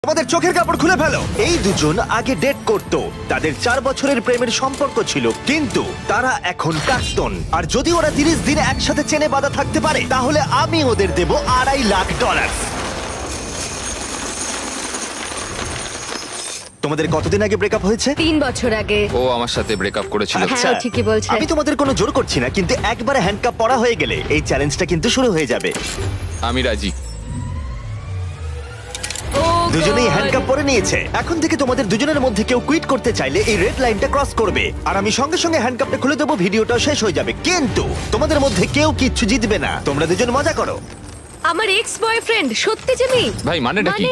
আমাদের চোখের কাপড় খুলে ফেলো। এই দুজন আগে ডেট করত, তাদের 4 বছরের প্রেমের সম্পর্ক ছিল, কিন্তু তারা এখন প্রাক্তন। আর যদি ওরা 30 দিন একসাথে চেনে বাঁধা থাকতে পারে, তাহলে আমি ওদের দেব $2.5 লাখ। তোমাদের কতদিন আগে ব্রেকআপ হয়েছে? 3 বছর আগে। ও আমার সাথে ব্রেকআপ করেছিল। হ্যাঁ, ও ঠিকই বলছে। আমি তোমাদের কোনো জোর করছি না, কিন্তু একবারে হ্যান্ডকাপ পরা হয়ে গেলে এই চ্যালেঞ্জটা কিন্তু শুরু হয়ে যাবে। আমি রাজি। Oh দুজনেই God! হ্যান্ডকাপ পরে নিয়েছে। এখন থেকে তোমাদের দুজনের মধ্যে কেউ কুইট করতে চাইলে এই রেড লাইনটা ক্রস করবে, আর আমি সঙ্গে সঙ্গে হ্যান্ডকাপটা খুলে দেবো, ভিডিওটা শেষ হয়ে যাবে। কিন্তু তোমাদের মধ্যে কেউ কিচ্ছু জিতবে না। তোমরা দুজন মজা করো। আমার এক্স বয়ফ্রেন্ড সত্যি জিমি। ভাই মানেটা কি?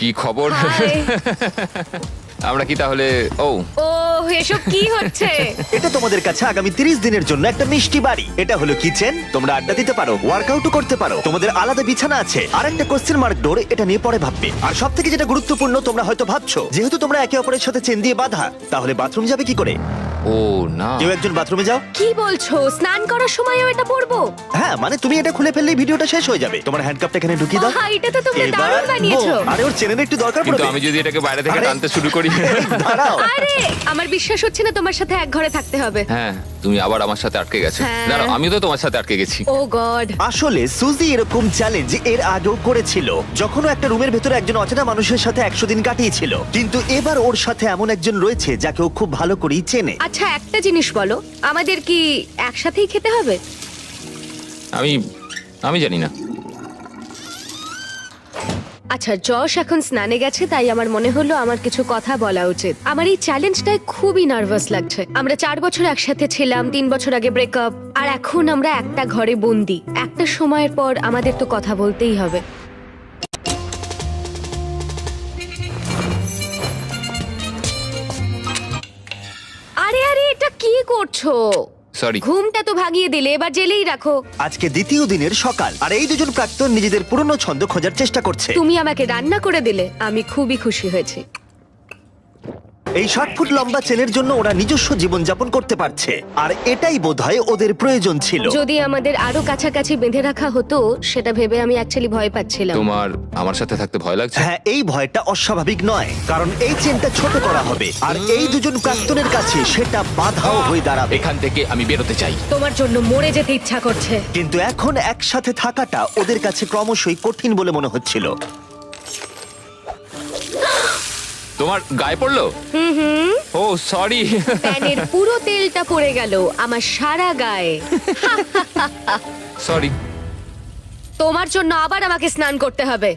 কি খবর? হাই। আমরা কি তাহলে? ও ও এসব কি হচ্ছে? এটা তোমাদের কাছে আগামী 30 দিনের জন্য একটা মিষ্টি বাড়ি। এটা হলো কিচেন, তোমরা আড্ডা দিতে পারো, ওয়ার্কআউটও করতে পারো, তোমাদের আলাদা বিছানা আছে, আর একটা কোশ্চেন মার্ক ডোর, এটা নিয়ে পরে ভাববে। আর সব থেকে যেটা গুরুত্বপূর্ণ, তোমরা হয়তো ভাবছো যেহেতু তোমরা একে অপরের সাথে চেন দিয়ে বাঁধা, তাহলে বাথরুম যাবে কি করে? ও না, কেউ একজন বাথরুমে যাও। কি বলছো? স্নান করার সময়ও এটা পরবো? হ্যাঁ, মানে তুমি এটা খুলে ফেললেই ভিডিওটা শেষ হয়ে যাবে। তোমার হ্যান্ডকাপটা এখানে ঢুকিয়ে দাও। আহা, এটা তো তোমরা এবার দারুণ বানিয়েছো। boom! আরে ওর চেনের একটু দরকার কিন্তু পড়বে। আমি যদি এটাকে বাইরে থেকে আরে- টানতে শুরু করি। দাঁড়াও। আরে আমার বিশ্বাস হচ্ছে না তোমার সাথে এক ঘরে থাকতে হবে। হ্যাঁ, তুমি আবার আমার সাথে আটকে গেছো। হ্যাঁ। দাঁড়াও, আমিও তো তোমার সাথে আটকে গেছি। ও গড। আসলে সুজি এরকম চ্যালেঞ্জ এর আগেও করেছিল, যখন ও একটা রুমের ভেতরে একজন অচেনা মানুষের সাথে 100 দিন কাটিয়েছিল। কিন্তু এবার ওর সাথে এমন একজন রয়েছে যাকে ও খুব ভালো করেই চেনে। আচ্ছা একটা জিনিস বলো, আমাদের কি একসাথেই খেতে হবে? আমি জানি না। আচ্ছা, যশ এখন স্নানে গেছে, তাই আমার মনে হলো আমার কিছু কথা বলা উচিত। আমার এই চ্যালেঞ্জটায় খুবই নার্ভাস লাগছে। আমরা 4 বছর একসাথে ছিলাম, 3 বছর আগে ব্রেকআপ, আর এখন আমরা একটা ঘরে বন্দি। একটা সময়ের পর আমাদের তো কথা বলতেই হবে। আরে আরে, এটা কি করছো? সরি। ঘুমটা তো ভাগিয়ে দিলে, এবার জেলেই রাখো। আজকে দ্বিতীয় দিনের সকাল, আর এই দুজন প্রাক্তন নিজেদের পুরনো ছন্দ খোঁজার চেষ্টা করছে। তুমি আমাকে রান্না করে দিলে, আমি খুবই খুশি হয়েছি। এই 60 ফুট লম্বা চেনের জন্য ওরা নিজস্ব জীবনযাপন করতে পারছে, আর এটাই বোধহয় ওদের প্রয়োজন ছিল। যদি আমাদের আরো কাছাকাছি বেঁধে রাখা হতো, সেটা ভেবে আমি অ্যাকচুয়ালি ভয় পাচ্ছিলাম। তোমার আমার সাথে থাকতে ভয় লাগছে? হ্যাঁ, এই ভয়টা অস্বাভাবিক নয়, কারণ এই চেনটা ছোট করা হবে, আর এই দুজন প্রাক্তনের কাছে সেটা বাধাও হয়ে দাঁড়াবে। এখান থেকে আমি বেরোতে চাই। তোমার জন্য মরে যেতে ইচ্ছা করছে। কিন্তু এখন একসাথে থাকাটা ওদের কাছে ক্রমশই কঠিন বলে মনে হচ্ছিল। তোমার গায়ে পড়লো? ও সরি। প্যানের পুরো তেলটা পড়ে গেল আমার সারা গায়ে। সরি। তোমার জন্য আবার আমাকে স্নান করতে হবে।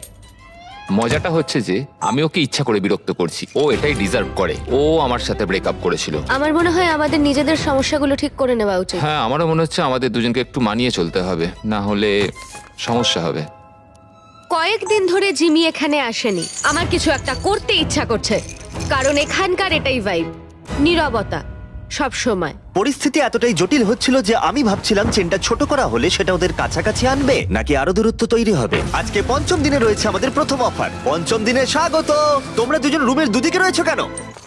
মজাটা হচ্ছে যে আমি ওকে ইচ্ছা করে বিরক্ত করছি। ও এটাই ডিজার্ভ করে। ও আমার সাথে ব্রেকআপ করেছিল। আমার মনে হয় আমাদের নিজেদের সমস্যাগুলো ঠিক করে নেওয়া উচিত। হ্যাঁ, আমারও মনে হচ্ছে আমাদের দুজনকে একটু মানিয়ে চলতে হবে, না হলে সমস্যা হবে। কয়েকদিন ধরে জিমি এখানে আসেনি। আমার কিছু একটা করতে ইচ্ছা করছে, কারণ এখানকার এটাই ভাইব, নীরবতা সব সময়। পরিস্থিতি এতটাই জটিল হচ্ছিল যে আমি ভাবছিলাম চেনটা ছোট করা হলে সেটা ওদের কাছাকাছি আনবে, নাকি আরো দূরত্ব তৈরি হবে। আজকে পঞ্চম দিনে রয়েছে আমাদের প্রথম অফার। পঞ্চম দিনে স্বাগত। তোমরা দুজন রুমের দুদিকে রয়েছো কেন?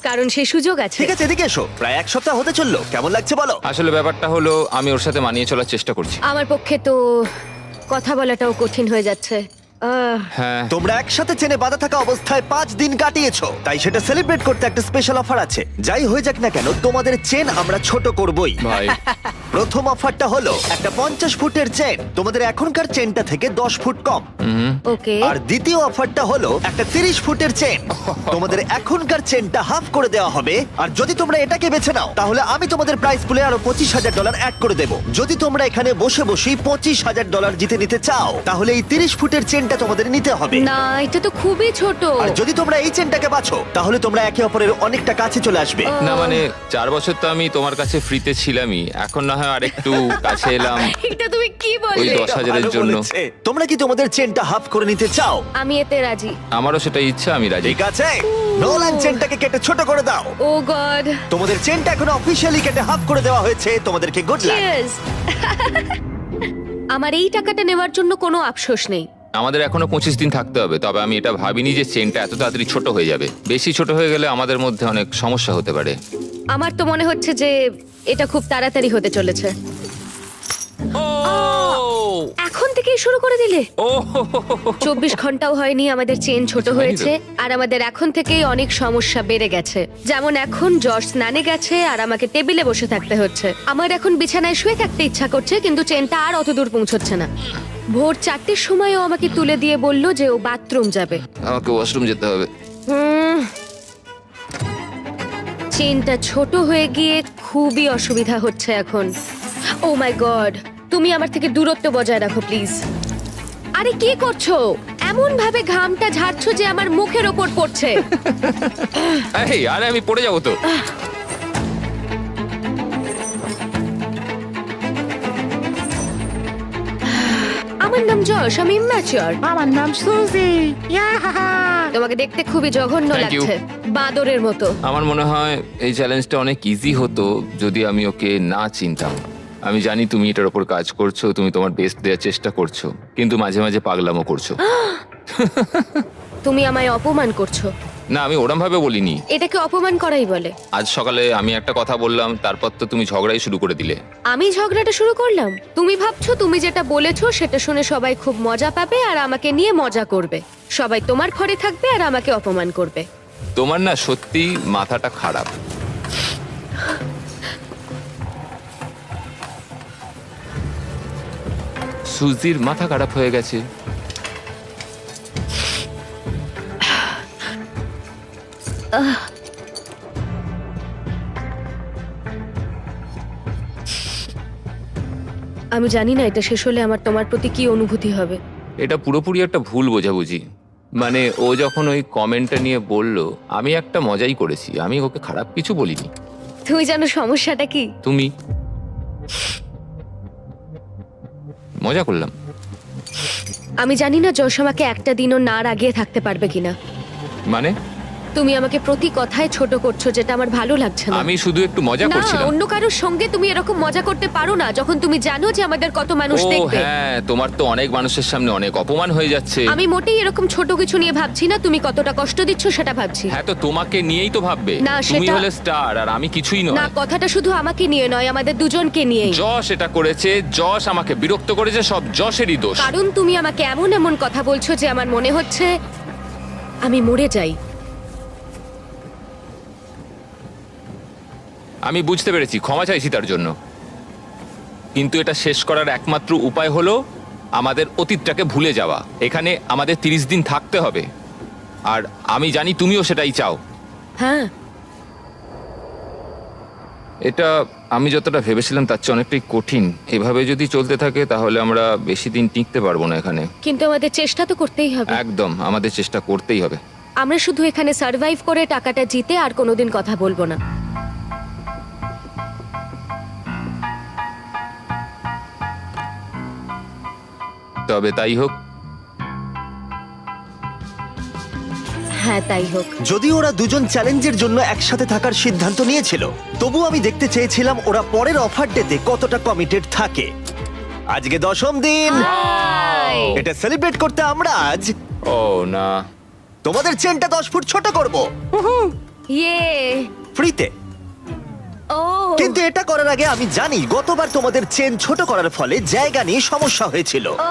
কারণ সেই সুযোগ আছে। ঠিক আছে, এদিকে এসো। প্রায় 1 সপ্তাহ হতে চললো, কেমন লাগছে বলো? আসলে ব্যাপারটা হলো আমি ওর সাথে মানিয়ে চলার চেষ্টা করছি। আমার পক্ষে তো কথা বলাটাও কঠিন হয়ে যাচ্ছে। হ্যাঁ, তোমরা একসাথে চেনে বাঁধা থাকা অবস্থায় 5 দিন কাটিয়েছো, তাই সেটা সেলিব্রেট করতে একটা স্পেশাল অফার আছে। যাই হয়ে যাক না কেন, তোমাদের চেন আমরা ছোট করবই। ভাই। প্রথম অফারটা হলো একটা 50 ফুটের চেন, তোমাদের এখনকার চেনটা থেকে 10 ফুট কম। ওকে। আর দ্বিতীয় অফারটা হলো একটা 30 ফুটের চেন, তোমাদের এখনকার চেনটা হাফ করে দেওয়া হবে। আর যদি তোমরা এটাকে বেছে নাও, তাহলে আমি তোমাদের প্রাইস পুলে আরো $25,000 অ্যাড করে দেবো। যদি তোমরা এখানে বসে বসেই $25,000 জিতে নিতে চাও, তাহলে এই 30 ফুটের চেনটা তোমাদের নিতে হবে। না, এটা তো খুবই ছোট। আর যদি তোমরা এই চেনটাকে বাছো, তাহলে তোমরা একে অপরের অনেকটা কাছে চলে আসবে। না মানে 4 বছর তো আমি তোমার কাছে ফ্রিতে ছিলামই, এখন না হয় আরেকটু কাছে এলাম। এটা তুমি কি ওই বললে? 10,000-এর ভালো জন্য। বলেছে। তোমরা কি তোমাদের চেনটা হাফ করে নিতে চাও? আমি এতে রাজি। আমারও সেটা ইচ্ছা, আমি রাজি। ঠিক আছে, নোলান চেনটাকে কেটে ছোট করে দাও। ও গড। তোমাদের চেনটা এখন অফিশিয়ালি কেটে হাফ করে দেওয়া হয়েছে। তোমাদেরকে গুড লাক। চিয়ার্স। আমার এই টাকাটা নেওয়ার জন্য কোনো আফসোস নেই। আমাদের এখনো 25 দিন থাকতে হবে, তবে আমি এটা ভাবিনি যে চেনটা এত তাড়াতাড়ি ছোট হয়ে যাবে। বেশি ছোট হয়ে গেলে আমাদের মধ্যে অনেক সমস্যা হতে পারে। আমার তো মনে হচ্ছে যে এটা খুব তাড়াতাড়ি হতে চলেছে। এখন থেকেই শুরু করে দিলে? ও 24 ঘন্টাও হয়নি আমাদের চেন ছোট হয়নি তো। হয়েছে, আর আমাদের এখন থেকেই অনেক সমস্যা বেড়ে গেছে। যেমন এখন জর্জ স্নানে গেছে আর আমাকে টেবিলে বসে থাকতে হচ্ছে। আমার এখন বিছানায় শুয়ে থাকতে ইচ্ছা করছে, কিন্তু চেনটা আর অত দূর পৌঁছচ্ছে না। ভোর 4টের সময়ও আমাকে তুলে দিয়ে বলল যে ও বাথরুম যাবে। আমাকে ওয়াশরুম যেতে হবে। চেনটা ছোট হয়ে গিয়ে খুবই অসুবিধা হচ্ছে এখন। ও মাই গড, তুমি আমার থেকে দূরত্ব বজায় রাখো প্লিজ। আরে কি করছো? এমন ভাবে ঘামটা ঝাড়ছো যে আমার মুখের ওপর পড়ছে। এই আরে আমি পড়ে যাবো তো। আমার নাম যশ, আমি ইম্যাচিওর। আমার নাম সুজি। তোমাকে দেখতে খুবই জঘন্য Thank you. লাগছে, বাঁদরের মতো। আমার মনে হয় এই চ্যালেঞ্জটা অনেক ইজি হতো যদি আমি ওকে না চিনতাম। আমি জানি তুমি এটার উপর কাজ করছো, তুমি তোমার বেস্ট দেওয়ার চেষ্টা করছো, কিন্তু মাঝে মাঝে পাগলামো করছো। তুমি আমায় অপমান করছো। না, আমি ওরম ভাবে বলিনি। এটাকে অপমান করাই বলে। আজ সকালে আমি একটা কথা বললাম, তারপর তো তুমি ঝগড়াই শুরু করে দিলে। আমি ঝগড়াটা শুরু করলাম? তুমি ভাবছো তুমি যেটা বলেছো সেটা শুনে সবাই খুব মজা পাবে আর আমাকে নিয়ে মজা করবে। সবাই তোমার ঘরে থাকবে আর আমাকে অপমান করবে। তোমার না সত্যি মাথাটা খারাপ। সুজির মাথা খারাপ হয়ে গেছে। আমি জানি না এটা শেষ হলে আমার তোমার প্রতি কি অনুভূতি হবে। এটা পুরোপুরি একটা ভুল বোঝাবুঝি। মানে ও যখন ওই কমেন্টটা নিয়ে বলল, আমি একটা মজাই করেছি, আমি ওকে খারাপ কিছু বলিনি। তুমি জানো সমস্যাটা কি? তুমি মজা করলাম। আমি জানি না যশ আমাকে একটা দিনও না রাগিয়ে থাকতে পারবে কিনা। মানে তুমি আমাকে প্রতি কথায় ছোট করছো, যেটা আমার ভালো লাগছে না। আমি শুধু একটু মজা না, করছিলাম। অন্য কারোর সঙ্গে তুমি এরকম মজা করতে পারো না যখন তুমি জানো যে আমাদের কত মানুষ ও দেখবে। হ্যাঁ, তোমার তো অনেক মানুষের সামনে অনেক অপমান হয়ে যাচ্ছে। আমি মোটেই এরকম ছোট কিছু নিয়ে ভাবছি না, তুমি কতটা কষ্ট দিচ্ছ সেটা ভাবছি। হ্যাঁ, তো তোমাকে নিয়েই তো ভাববে। না, তুমি সেটা- হলে স্টার আর আমি কিছুই না, নয়। কথাটা শুধু আমাকে নিয়ে নয়, আমাদের দুজনকে নিয়েই। যশ এটা করেছে, যশ আমাকে বিরক্ত করেছে, সব যশেরই দোষ। কারণ তুমি আমাকে এমন এমন কথা বলছো যে আমার মনে হচ্ছে আমি মরে যাই। আমি বুঝতে পেরেছি, ক্ষমা চাইছি তার জন্য। কিন্তু এটা শেষ করার একমাত্র উপায় হলো আমাদের অতীতটাকে ভুলে যাওয়া। এখানে আমাদের 30 দিন থাকতে হবে, আর আমি জানি তুমিও সেটাই চাও। হ্যাঁ, এটা আমি যতটা ভেবেছিলাম তার চেয়ে অনেকটাই কঠিন। এভাবে যদি চলতে থাকে তাহলে আমরা বেশি দিন টিকতে পারবো না এখানে। কিন্তু আমাদের চেষ্টা তো করতেই হবে। একদম, আমাদের চেষ্টা করতেই হবে। আমরা শুধু এখানে সার্ভাইভ করে টাকাটা জিতে আর কোনোদিন কথা বলবো না। তবে তাই হোক। হ্যাঁ, তাই হোক। যদি ওরা দুজন চ্যালেঞ্জের জন্য একসাথে থাকার সিদ্ধান্ত নিয়েছিল, তবু আমি দেখতে চেয়েছিলাম ওরা পরের অফার ডেতে কতটা কমিটেড থাকে। আজকে 10ম দিন। হাই। এটা সেলিব্রেট করতে আমরা আজ ও না, তোমাদের চেনটা 10 ফুট ছোট করব ইয়ে। ফ্রিতে। ও, কিন্তু এটা করার আগে আমি জানি গতবার তোমাদের চেন ছোট করার ফলে জায়গা নিয়ে সমস্যা হয়েছিল, ও,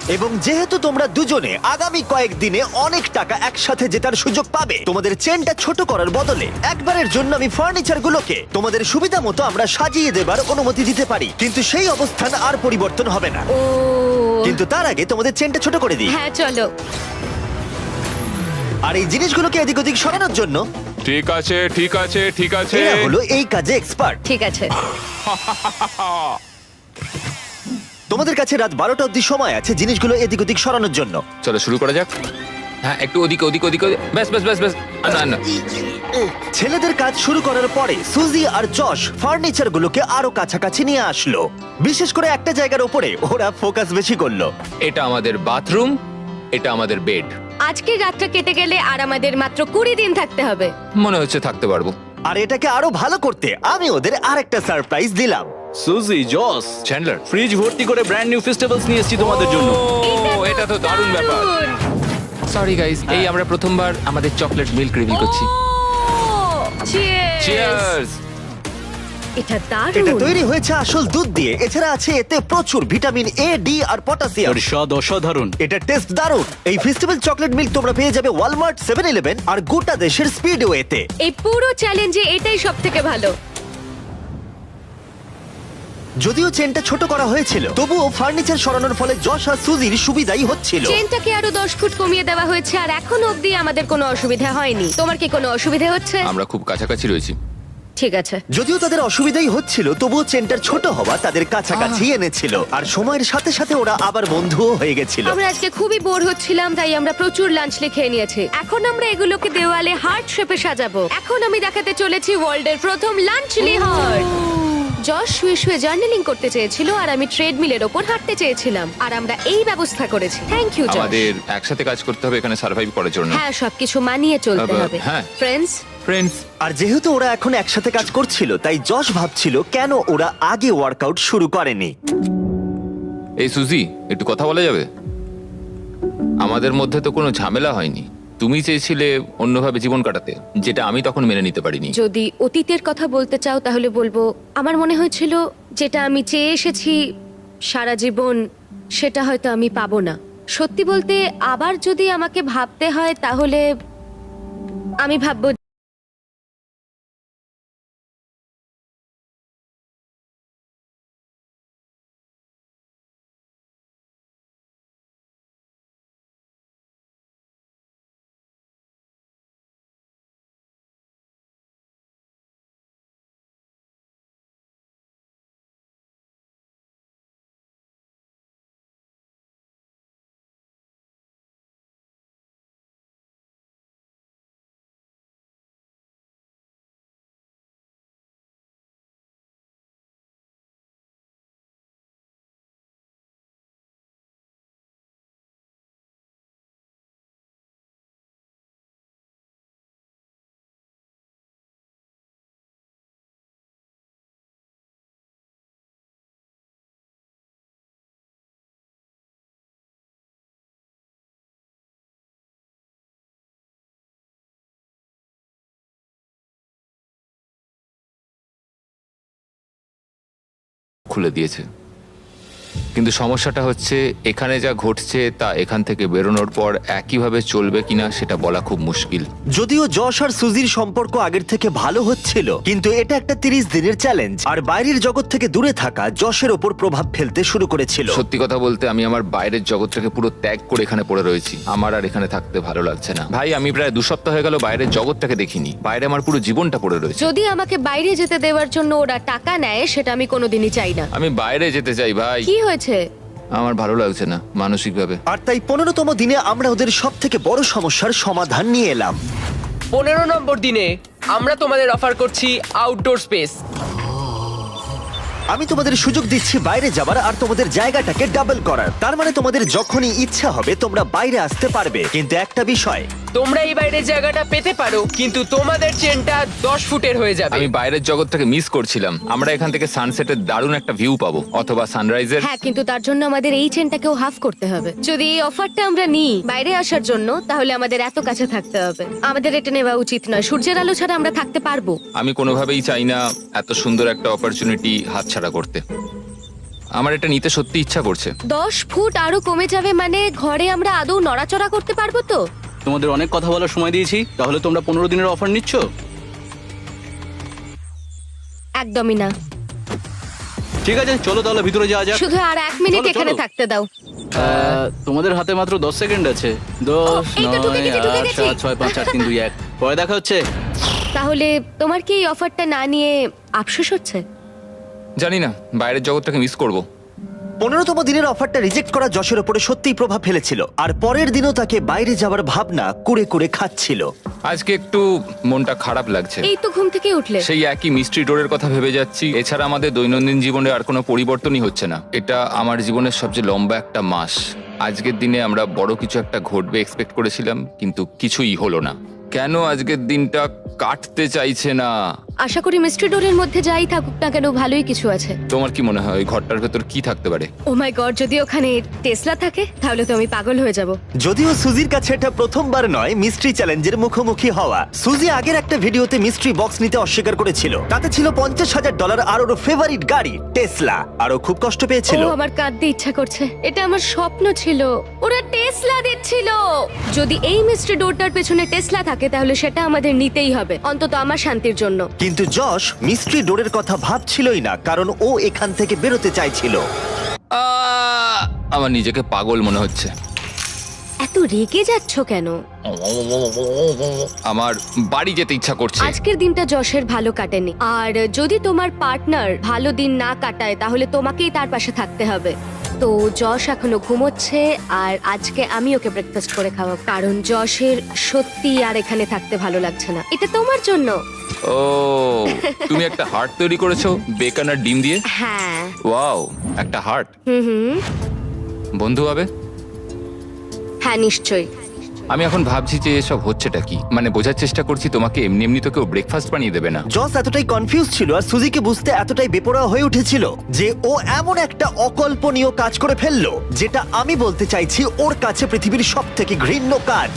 এবং যেহেতু তোমরা দুজনে আগামী কয়েকদিনে অনেক টাকা একসাথে জেতার সুযোগ পাবে, তোমাদের চেনটা ছোট করার বদলে একবারের জন্য আমি ফার্নিচারগুলোকে তোমাদের সুবিধা মতো আমরা সাজিয়ে দেবার অনুমতি দিতে পারি। কিন্তু সেই অবস্থান আর পরিবর্তন হবে না। ও। কিন্তু তার আগে তোমাদের চেনটা ছোট করে দিই। হ্যাঁ, চলো। আর এই জিনিসগুলোকে এদিক ওদিক সরানোর জন্য ঠিক আছে ঠিক আছে ঠিক আছে। এরা হলো এই কাজে এক্সপার্ট। ঠিক আছে। তোমাদের কাছে রাত 12টা অব্দি সময় আছে জিনিসগুলো এদিক ওদিক সরানোর জন্য। চলো শুরু করা যাক। হ্যাঁ, একটু ওদিকে ওদিকে ওদিকে ব্যাস ব্যাস ব্যাস ব্যাস। না না, ছেলেদের কাজ শুরু করার পরে সুজি আর যশ ফার্নিচারগুলোকে আরো কাছাকাছি নিয়ে আসলো। বিশেষ করে একটা জায়গার উপরে ওরা ফোকাস বেশি করলো। এটা আমাদের বাথরুম, এটা আমাদের বেড। আজকের রাতটা কেটে গেলে আর আমাদের মাত্র 20 দিন থাকতে হবে। মনে হচ্ছে থাকতে পারবো। আর এটাকে আরো ভালো করতে আমি ওদের আরেকটা সারপ্রাইজ দিলাম। সুজি, জস, চ্যান্ডলার, ফ্রিজ ভর্তি করে ব্র্যান্ড নিউ ফেস্টিভ্যালস নিয়ে এসেছি তোমাদের জন্য। এটা তো দারুণ ব্যাপার। সরি গাইস, এই আমরা প্রথমবার আমাদের চকলেট মিল্ক রিভিল করছি। চিয়ার্স। চিয়ার্স। এটা এটা দারুণ। তৈরি হয়েছে আসল দুধ দিয়ে, এছাড়া আছে এতে প্রচুর ভিটামিন এ, ডি আর পটাশিয়াম। এর স্বাদ অসাধারণ। এটা টেস্ট দারুণ। এই ফেস্টিভ্যাল চকলেট মিল্ক তোমরা পেয়ে যাবে ওয়ালমার্ট, 7-Eleven আর গোটা দেশের স্পিডওয়েতে। এই পুরো চ্যালেঞ্জে এটাই সব থেকে ভালো। যদিও চেনটা ছোট করা হয়েছিল, তবুও ফার্নিচার সরানোর ফলে যশ আর সুজির সুবিধাই হচ্ছিল। চেনটাকে আরো 10 ফুট কমিয়ে দেওয়া হয়েছে আর এখনো অবধি আমাদের কোনো অসুবিধা হয়নি। তোমার কি কোনো অসুবিধা হচ্ছে? আমরা খুব কাছাকাছি রয়েছি। ঠিক আছে। যদিও তাদের অসুবিধাই হচ্ছিল, তবুও চেনটার ছোট হওয়া তাদের কাছাকাছি এনেছিল, আর সময়ের সাথে সাথে ওরা আবার বন্ধুও হয়ে গেছিল। আমরা আজকে খুবই বোর হচ্ছিলাম, তাই আমরা প্রচুর লাঞ্চ খেয়ে নিয়েছি। এখন আমরা এগুলোকে দেওয়ালে হার্ট শেপে সাজাবো। এখন আমি দেখাতে চলেছি ওয়ার্ল্ডের প্রথম লাঞ্চলি হার্ট। যশ শুয়ে শুয়ে জার্নালিং করতে চেয়েছিল আর আমি ট্রেডমিলের ওপর হাঁটতে চেয়েছিলাম, আর আমরা এই ব্যবস্থা করেছি। থ্যাংক ইউ যশ। আমাদের একসাথে কাজ করতে হবে এখানে সার্ভাইভ করার জন্য। হ্যাঁ, সবকিছু মানিয়ে চলতে হবে। হ্যাঁ। ফ্রেন্ডস, ফ্রেন্ডস, আর যেহেতু ওরা এখন একসাথে কাজ করছিল, তাই যশ ভাবছিল কেন ওরা আগে ওয়ার্কআউট শুরু করেনি। এই সুজি, একটু কথা বলা যাবে? আমাদের মধ্যে তো কোনো ঝামেলা হয়নি। তুমি চেয়েছিলে অন্যভাবে জীবন কাটাতে, যেটা আমি তখন মেনে নিতে পারিনি। যদি অতীতের কথা বলতে চাও তাহলে বলবো আমার মনে হয়েছিল যেটা আমি চেয়ে এসেছি সারা জীবন, সেটা হয়তো আমি পাবো না। সত্যি বলতে, আবার যদি আমাকে ভাবতে হয় তাহলে আমি ভাববো খুলে দিয়েছে, কিন্তু সমস্যাটা হচ্ছে এখানে যা ঘটছে তা এখান থেকে বেরোনোর পর একইভাবে চলবে কিনা সেটা বলা খুব মুশকিল। যদিও যশ আর সুজির সম্পর্ক আগের থেকে ভালো হচ্ছিল, কিন্তু এটা একটা 30 দিনের চ্যালেঞ্জ, আর বাইরের জগৎ থেকে দূরে থাকা যশের ওপর প্রভাব ফেলতে শুরু করেছিল। সত্যি কথা বলতে, আমি আমার বাইরের জগৎটাকে পুরো ত্যাগ করে এখানে পড়ে রয়েছি। আমার আর এখানে থাকতে ভালো লাগছে না। ভাই, আমি প্রায় 2 সপ্তাহ হয়ে গেল বাইরের জগৎটাকে দেখিনি। বাইরে আমার পুরো জীবনটা পড়ে রয়েছে। যদি আমাকে বাইরে যেতে দেওয়ার জন্য ওরা টাকা নেয়, সেটা আমি কোনোদিনই চাই না। আমি বাইরে যেতে চাই ভাই। কি হয়েছে? আমার ভালো লাগছে না মানসিকভাবে। আর তাই 15তম দিনে আমরা ওদের সব থেকে বড় সমস্যার সমাধান নিয়ে এলাম। 15 নম্বর দিনে আমরা তোমাদের অফার করছি আউটডোর স্পেস। আমি তোমাদের সুযোগ দিচ্ছি বাইরে যাবার আর তোমাদের জায়গাটাকে ডাবল করার। তার মানে তোমাদের যখনই ইচ্ছা হবে তোমরা বাইরে আসতে পারবে, কিন্তু একটা বিষয়, তোমরা এই বাইরের জায়গাটা পেতে পারো, কিন্তু তোমাদের চেনটা 10 ফুটের হয়ে যাবে। আমি বাইরের জগৎটাকে মিস করছিলাম। আমরা এখান থেকে সানসেটের দারুণ একটা ভিউ পাবো, অথবা সানরাইজের। হ্যাঁ, কিন্তু তার জন্য আমাদের এই চেনটাকেও হাফ করতে হবে। যদি এই অফারটা আমরা নিই বাইরে আসার জন্য, তাহলে আমাদের এত কাছে থাকতে হবে। আমাদের এটা নেওয়া উচিত নয়। সূর্যের আলো ছাড়া আমরা থাকতে পারবো? আমি কোনোভাবেই চাই না এত সুন্দর একটা অপরচুনিটি হাতছাড়া করতে। আমার এটা নিতে সত্যি ইচ্ছা করছে। 10 ফুট আরো কমে যাবে মানে ঘরে আমরা আদৌ নড়াচড়া করতে পারবো তো? তোমাদের অনেক কথা বলার সময় দিয়েছি, তাহলে তোমরা 15 দিনের অফার নিচ্ছ? একদমই না। ঠিক আছে, চলো তাহলে ভিতরে যাওয়া যাক। শুধু আর 1 মিনিট চলো, এখানে চলো। থাকতে দাও। তোমাদের হাতে মাত্র 10 সেকেন্ড আছে। 10, এই তো ঢুকে 9, গেছি, ঢুকে 8, গেছি। 7, 6, 5, 4, 3, 2, 1। পরে দেখা হচ্ছে। তাহলে তোমার কি এই অফারটা না নিয়ে আফসোস হচ্ছে? জানি না, বাইরের জগৎটাকে মিস করব। 15তম দিনের অফারটা রিজেক্ট করা যশের ওপরে সত্যিই প্রভাব ফেলেছিল, আর পরের দিনও তাকে বাইরে যাওয়ার ভাবনা কুরে কুরে খাচ্ছিল। আজকে একটু মনটা খারাপ লাগছে। এই তো ঘুম থেকে উঠলে। সেই একই মিস্ট্রি ডোরের কথা ভেবে যাচ্ছি। এছাড়া আমাদের দৈনন্দিন জীবনে আর কোনো পরিবর্তনই হচ্ছে না। এটা আমার জীবনের সবচেয়ে লম্বা একটা মাস। আজকের দিনে আমরা বড় কিছু একটা ঘটবে এক্সপেক্ট করেছিলাম, কিন্তু কিছুই হলো না। কেন আজকের দিনটা কাটতে চাইছে না? আশা করি মিস্ট্রি ডোরের মধ্যে যাই থাকুক না কেন ভালোই কিছু আছে। তোমার কি মনে হয় ওই ঘরটার ভেতর কি থাকতে পারে? ও মাই গড, যদি ওখানে টেসলা থাকে তাহলে তো আমি পাগল হয়ে যাব। যদিও সুজির কাছে এটা প্রথমবার নয় মিস্ট্রি চ্যালেঞ্জের মুখোমুখি হওয়া। সুজি আগের একটা ভিডিওতে মিস্ট্রি বক্স নিতে অস্বীকার করেছিল। তাতে ছিল $50,000 আর ওর ফেভারিট গাড়ি টেসলা, আর ও খুব কষ্ট পেয়েছিল। ও আমার কাঁদতে ইচ্ছা করছে। এটা আমার স্বপ্ন ছিল, ওরা টেসলা দিচ্ছিল। যদি এই মিস্ট্রি ডোরটার পেছনে টেসলা থাকে তাহলে সেটা আমাদের নিতেই হবে, অন্তত আমার শান্তির জন্য। কিন্তু যশ মিস্ট্রি ডোরের কথা ভাবছিলই না, কারণ ও এখান থেকে বেরোতে চাইছিল। আমার নিজেকে পাগল মনে হচ্ছে। এত রেগে যাচ্ছ কেন? আমার বাড়ি যেতে ইচ্ছা করছে। আজকের দিনটা যশের ভালো কাটেনি, আর যদি তোমার পার্টনার ভালো দিন না কাটায় তাহলে তোমাকেই তার পাশে থাকতে হবে। তো যশ এখনো ঘুমোচ্ছে, আর আজকে আমি ওকে ব্রেকফাস্ট করে খাওয়াবো, কারণ যশের সত্যি আর এখানে থাকতে ভালো লাগছে না। এটা তোমার জন্য। ও, তুমি একটা হার্ট তৈরি করেছো বেকন আর ডিম দিয়ে? হ্যাঁ। ওয়াও, একটা হার্ট। হুম। বন্ধু হবে? হ্যাঁ, নিশ্চয়ই। আমি এখন ভাবছি যে এসব হচ্ছেটা কি, মানে বোঝার চেষ্টা করছি তোমাকে এমনি এমনি তো কেউ ব্রেকফাস্ট বানিয়ে দেবে না। জস এতটাই কনফিউজ ছিল আর সুজিকে বুঝতে এতটাই বেপরোয়া হয়ে উঠেছিল যে ও এমন একটা অকল্পনীয় কাজ করে ফেললো, যেটা আমি বলতে চাইছি ওর কাছে পৃথিবীর সবথেকে ঘৃণ্য কাজ।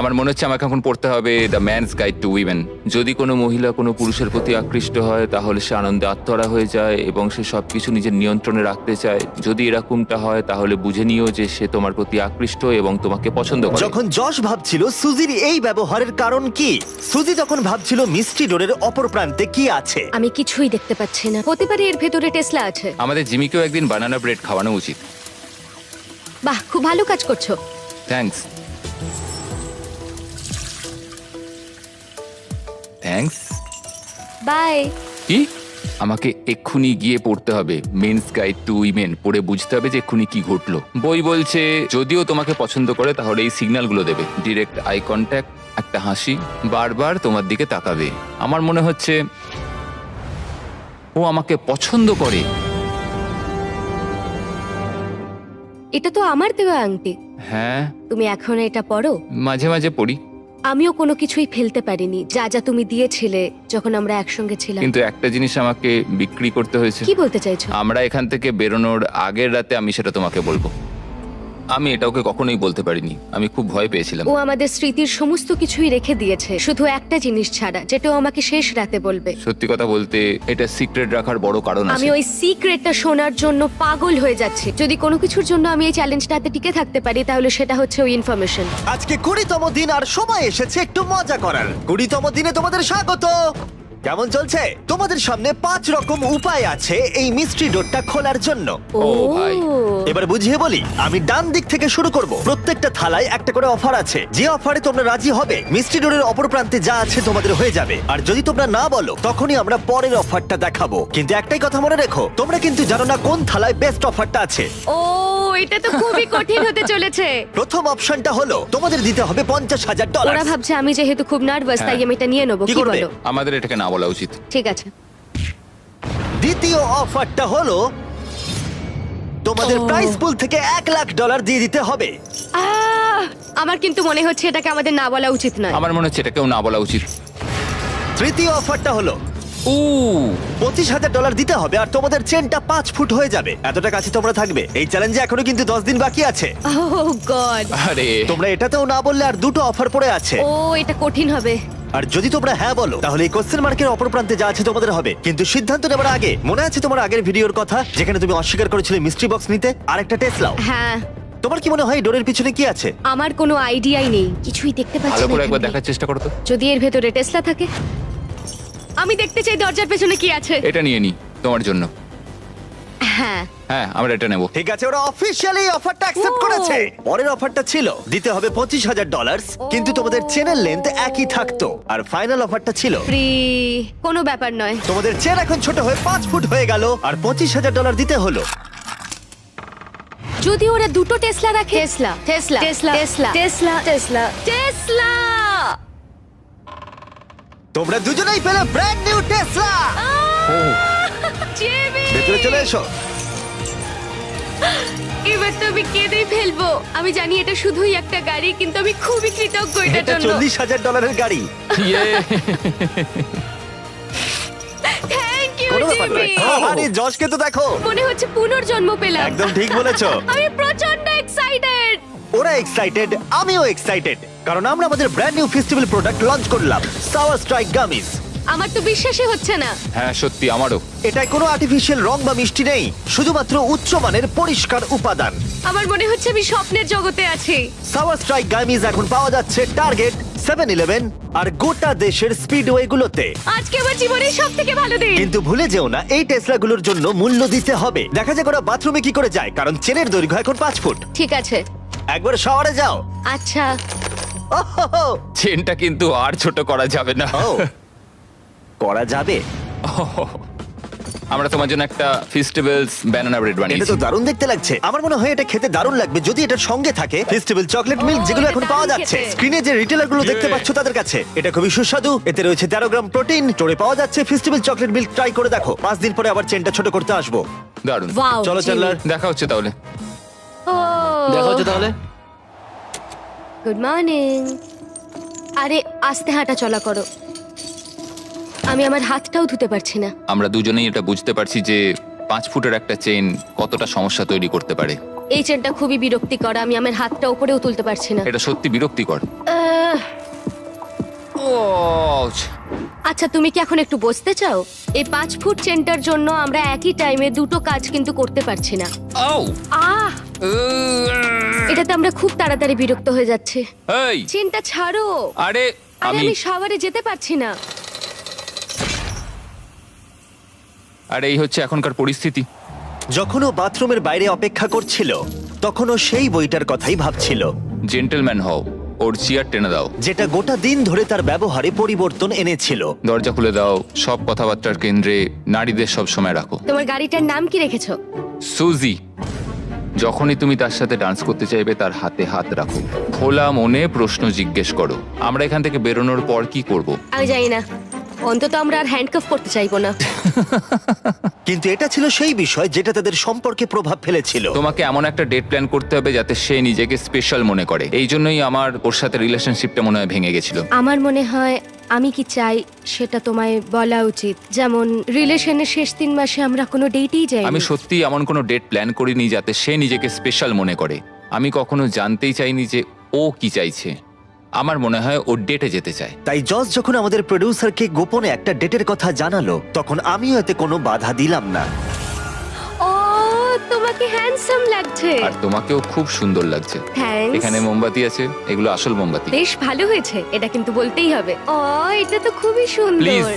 আমার মনে হচ্ছে আমাকে এখন পড়তে হবে the man's guide to women. যদি কোনো মহিলা কোনো পুরুষের প্রতি আকৃষ্ট হয় তাহলে সে আনন্দে আত্মহারা হয়ে যায় এবং সে সবকিছু নিজের নিয়ন্ত্রণে রাখতে চায়। যদি এরকমটা হয় তাহলে বুঝে নিও যে সে তোমার প্রতি আকৃষ্ট এবং তোমাকে পছন্দ করে। যখন যশ ভাবছিল সুজির এই ব্যবহারের কারণ কি, সুজি তখন ভাবছিল মিস্ট্রি ডোরের অপর প্রান্তে কি আছে। আমি কিছুই দেখতে পাচ্ছি না। হতে পারে এর ভেতরে টেসলা আছে। আমাদের জিমিকেও একদিন বানানা ব্রেড খাওয়ানো উচিত। বাহ, খুব ভালো কাজ করছো। থ্যাঙ্কস। থ্যাঙ্কস। বাই। কি? আমাকে এক্ষুনি গিয়ে পড়তে হবে মেন্স গাইড টু উইমেন, পড়ে বুঝতে হবে যে এক্ষুনি কি ঘটলো। বই বলছে যদিও তোমাকে পছন্দ করে তাহলে এই সিগন্যালগুলো দেবে: ডিরেক্ট আই কন্ট্যাক্ট, একটা হাসি, বারবার তোমার দিকে তাকাবে। আমার মনে হচ্ছে ও আমাকে পছন্দ করে। এটা তো আমার দেওয়া আংটি। হ্যাঁ, তুমি এখন এটা পরো? মাঝে মাঝে পড়ি। আমিও কোনো কিছুই ফেলতে পারিনি যা যা তুমি দিয়েছিলে যখন আমরা একসঙ্গে ছিলাম। কিন্তু একটা জিনিস আমাকে বিক্রি করতে হয়েছে। কি বলতে চাইছো? আমরা এখান থেকে বেরোনোর আগের রাতে আমি সেটা তোমাকে বলবো। আমি এটা ওকে কখনোই বলতে পারিনি, আমি খুব ভয় পেয়েছিলাম। ও আমাদের স্মৃতির সমস্ত কিছুই রেখে দিয়েছে, শুধু একটা জিনিস ছাড়া, যেটা ও আমাকে শেষ রাতে বলবে। সত্যি কথা বলতে এটা সিক্রেট রাখার বড় কারণ আমি আছে। ওই সিক্রেটটা শোনার জন্য পাগল হয়ে যাচ্ছি। যদি কোনো কিছুর জন্য আমি এই চ্যালেঞ্জটাতে টিকে থাকতে পারি তাহলে সেটা হচ্ছে ওই ইনফরমেশন। আজকে 20তম দিন আর সময় এসেছে একটু মজা করার। 20তম দিনে তোমাদের স্বাগত। কেমন চলছে? তোমাদের সামনে 5 রকম উপায় আছে এই মিস্ট্রি ডোরটা খোলার জন্য। ও ভাই। এবার বুঝিয়ে বলি, আমি ডান দিক থেকে শুরু করব। প্রত্যেকটা থালায় একটা করে অফার আছে, যে অফারে তোমরা রাজি হবে মিস্ট্রি ডোরের অপর প্রান্তে যা আছে তোমাদের হয়ে যাবে। আর যদি তোমরা না বলো তখনই আমরা পরের অফারটা দেখাবো। কিন্তু একটাই কথা মনে রেখো, তোমরা কিন্তু জানো না কোন থালায় বেস্ট অফারটা আছে। ও, এটা তো খুবই কঠিন হতে চলেছে। প্রথম অপশনটা হলো তোমাদের দিতে হবে $50,000। ওরা ভাবছে আমি যেহেতু খুব নার্ভাস তাই আমি এটা নিয়ে নেবো। কি কি করবে? বলো? আমাদের এটাকে না বলা উচিত। ঠিক আছে। দ্বিতীয় অফারটা হলো তোমাদের প্রাইস পুল থেকে $1,00,000 দিয়ে দিতে হবে। আমার কিন্তু মনে হচ্ছে এটাকে আমাদের না বলা উচিত নয়। আমার মনে হচ্ছে এটাকেও না বলা উচিত। তৃতীয় অফারটা হলো ও, $25,000 দিতে হবে আর তোমাদের চেনটা 5 ফুট হয়ে যাবে। এতটা কাছে তোমরা থাকবে। এই চ্যালেঞ্জে এখনো কিন্তু 10 দিন বাকি আছে। ওহ গড। আরে তোমরা এটাতেও না বললে আর দুটো অফার পড়ে আছে। ও, এটা কঠিন হবে। আর যদি তোমরা হ্যাঁ বলো তাহলে এই কোশ্চেন মার্কের অপর প্রান্তে যা আছে তোমাদের হবে। কিন্তু সিদ্ধান্ত নেবার আগে মনে আছে তোমার আগের ভিডিওর কথা যেখানে তুমি অস্বীকার করেছিলে মিস্ট্রি বক্স নিতে আর একটা টেসলাও? হ্যাঁ। তোমার কি মনে হয় ডোরের পিছনে কি আছে? আমার কোনো আইডিয়াই নেই, কিছুই দেখতে পাচ্ছি ভালো না। করে একবার এখান দেখার চেষ্টা করো তো। থেকে। যদি এর ভেতরে টেসলা থাকে, আমি দেখতে চাই দরজার পেছনে কি আছে। এটা নিয়ে নি তোমার জন্য। হ্যাঁ। হ্যাঁ, আমরা এটা নেব। ঠিক আছে, ওরা অফিশিয়ালি অফারটা অ্যাকসেপ্ট ও। করেছে। পরের অফারটা ছিল দিতে হবে $25,000, কিন্তু তোমাদের চেনের লেন্থ একই থাকতো। আর ফাইনাল অফারটা ছিল ফ্রি। কোনো ব্যাপার নয়। তোমাদের চেন এখন ছোট হয়ে 5 ফুট হয়ে গেল আর $25,000 দিতে হলো। যদি ওরা দুটো টেসলা রাখে। Tesla, Tesla, Tesla, Tesla, Tesla, Tesla, Tesla. তোমরা দুজনেই পেলে ব্র্যান্ড নিউ টেসলা। জিমি! ভেতরে চলে এসো। এবার তো আমি কেঁদেই ফেলবো। আমি জানি এটা শুধুই একটা গাড়ি, কিন্তু আমি খুবই কৃতজ্ঞ এটার এটা জন্য। $40,000 গাড়ি। ইয়ে। কোনো ব্যাপার নয়। জিমি। আরে যশকে তো দেখো, মনে হচ্ছে পুনর্জন্ম পেলাম। একদম ঠিক বলেছো। আমি প্রচন্ড এক্সাইটেড। ওরা এক্সাইটেড, আমিও এক্সাইটেড, কারণ আমরা আমাদের brand new festival product launch করলাম, সাওয়ার স্ট্রাইক গামিজ। আমার তো বিশ্বাসই হচ্ছে না। হ্যাঁ সত্যি আমারও। এটায় কোনো আর্টিফিশিয়াল রং বা মিষ্টি নেই, শুধুমাত্র উচ্চমানের পরিষ্কার উপাদান। আমার মনে হচ্ছে আমি স্বপ্নের জগতে আছি। সাওয়ার স্ট্রাইক গামিজ এখন পাওয়া যাচ্ছে টার্গেট, 7-Eleven আর গোটা দেশের স্পিডওয়ে গুলোতে। আজকে আমার জীবনের সবথেকে ভালো দিন। কিন্তু ভুলে যেও না, এই টেসলাগুলোর জন্য মূল্য দিতে হবে। দেখা যাক ওরা বাথরুমে কি করে যায়, কারণ চেনের দৈর্ঘ্য এখন 5 ফুট। ঠিক আছে। একবার শাওয়ারে যাও। আচ্ছা। ওহো, চেনটা কিন্তু আর ছোট করা যাবে না। ও, করা যাবে। আমরা তোমার জন্য একটা ফেস্টিভ্যালস ব্যানানা ব্রেড এটা বানিয়েছি। তো দারুণ দেখতে লাগছে। আমার মনে হয় এটা খেতে দারুণ লাগবে যদি এটার সঙ্গে থাকে ফেস্টিভ্যাল চকলেট মিল্ক, যেগুলো এটা এখন পাওয়া দারুণ যাচ্ছে খেতে। স্ক্রিনে যে রিটেলার গুলো দেখতে পাচ্ছ তাদের কাছে। এটা খুবই সুস্বাদু, এতে রয়েছে 13 গ্রাম প্রোটিন, স্টোরে পাওয়া যাচ্ছে। ফেস্টিভ্যাল চকলেট মিল্ক ট্রাই করে দেখো, 5 দিন পরে আবার চেনটা ছোট করতে আসবো। দারুণ। ওয়াও। চলো চ্যান্ডলার। দেখা হচ্ছে তাহলে। ও দেখা হচ্ছে তাহলে। Good morning. আরে আস্তে হাঁটা চলা করো। আমি আমার হাতটাও ধুতে পারছি না। আমরা দুজনেই এটা বুঝতে পারছি যে 5 ফুটের একটা চেন কতটা সমস্যা তৈরি করতে পারে। এই চেনটা খুবই বিরক্তিকর। আমি আমার হাতটা উপরেও তুলতে পারছি না। এটা সত্যি বিরক্তিকর। আহ, আচ্ছা তুমি কি এখন একটু বসতে চাও? এই 5 ফুট চেনটার জন্য আমরা একই টাইমে দুটো কাজ কিন্তু করতে পারছি না। আহ, এটাতে আমরা খুব তাড়াতাড়ি বিরক্ত হয়ে যাচ্ছি। এই চেনটা ছাড়ো। আরে আরে আমি আমি শাওয়ারে যেতে পারছি না। আরে এই হচ্ছে এখনকার পরিস্থিতি। যখন ও বাথরুমের বাইরে অপেক্ষা করছিল তখন ও সেই বইটার কথাই ভাবছিল, জেন্টলম্যান হও, ওর চেয়ার টেনে দাও, যেটা গোটা দিন ধরে তার ব্যবহারে পরিবর্তন এনেছিল। দরজা খুলে দাও, সব কথাবার্তার কেন্দ্রে নারীদের সব সময় রাখো। তোমার গাড়িটার নাম কি রেখেছো? সুজি। যখনই তুমি তার সাথে ডান্স করতে চাইবে তার হাতে হাত রাখো, খোলা মনে প্রশ্ন জিজ্ঞেস করো। আমরা এখান থেকে বেরোনোর পর কি করব? আমি জানি না, অন্তত আমরা আর হ্যান্ডকাফ করতে চাইবো না। কিন্তু এটা ছিল সেই বিষয় যেটা তাদের সম্পর্কে প্রভাব ফেলেছিল। তোমাকে এমন একটা ডেট প্ল্যান করতে হবে যাতে সে নিজেকে স্পেশাল মনে করে। এই জন্যই আমার ওর সাথে রিলেশনশিপটা মনে হয় ভেঙে গেছিল। আমার মনে হয় আমি কি চাই সেটা তোমায় বলা উচিত। যেমন রিলেশনের শেষ 3 মাসে আমরা কোনো ডেটেই যাইনি। আমি সত্যি এমন কোনো ডেট প্ল্যান করিনি যাতে সে নিজেকে স্পেশাল মনে করে। আমি কখনো জানতেই চাইনি যে ও কি চাইছে। আমার মনে হয় ও ডেটে যেতে চায়। তাই জজ যখন আমাদের প্রোডিউসারকে গোপনে একটা ডেটের কথা জানালো তখন আমিও এতে কোনো বাধা দিলাম না। ও তোমাকে হ্যান্ডসাম লাগছে। আর তোমাকেও খুব সুন্দর লাগছে। থ্যাঙ্কস। এখানে মোমবাতি আছে, এগুলো আসল মোমবাতি। বেশ ভালো হয়েছে, এটা কিন্তু বলতেই হবে। ও এটা তো খুবই প্লিজ সুন্দর।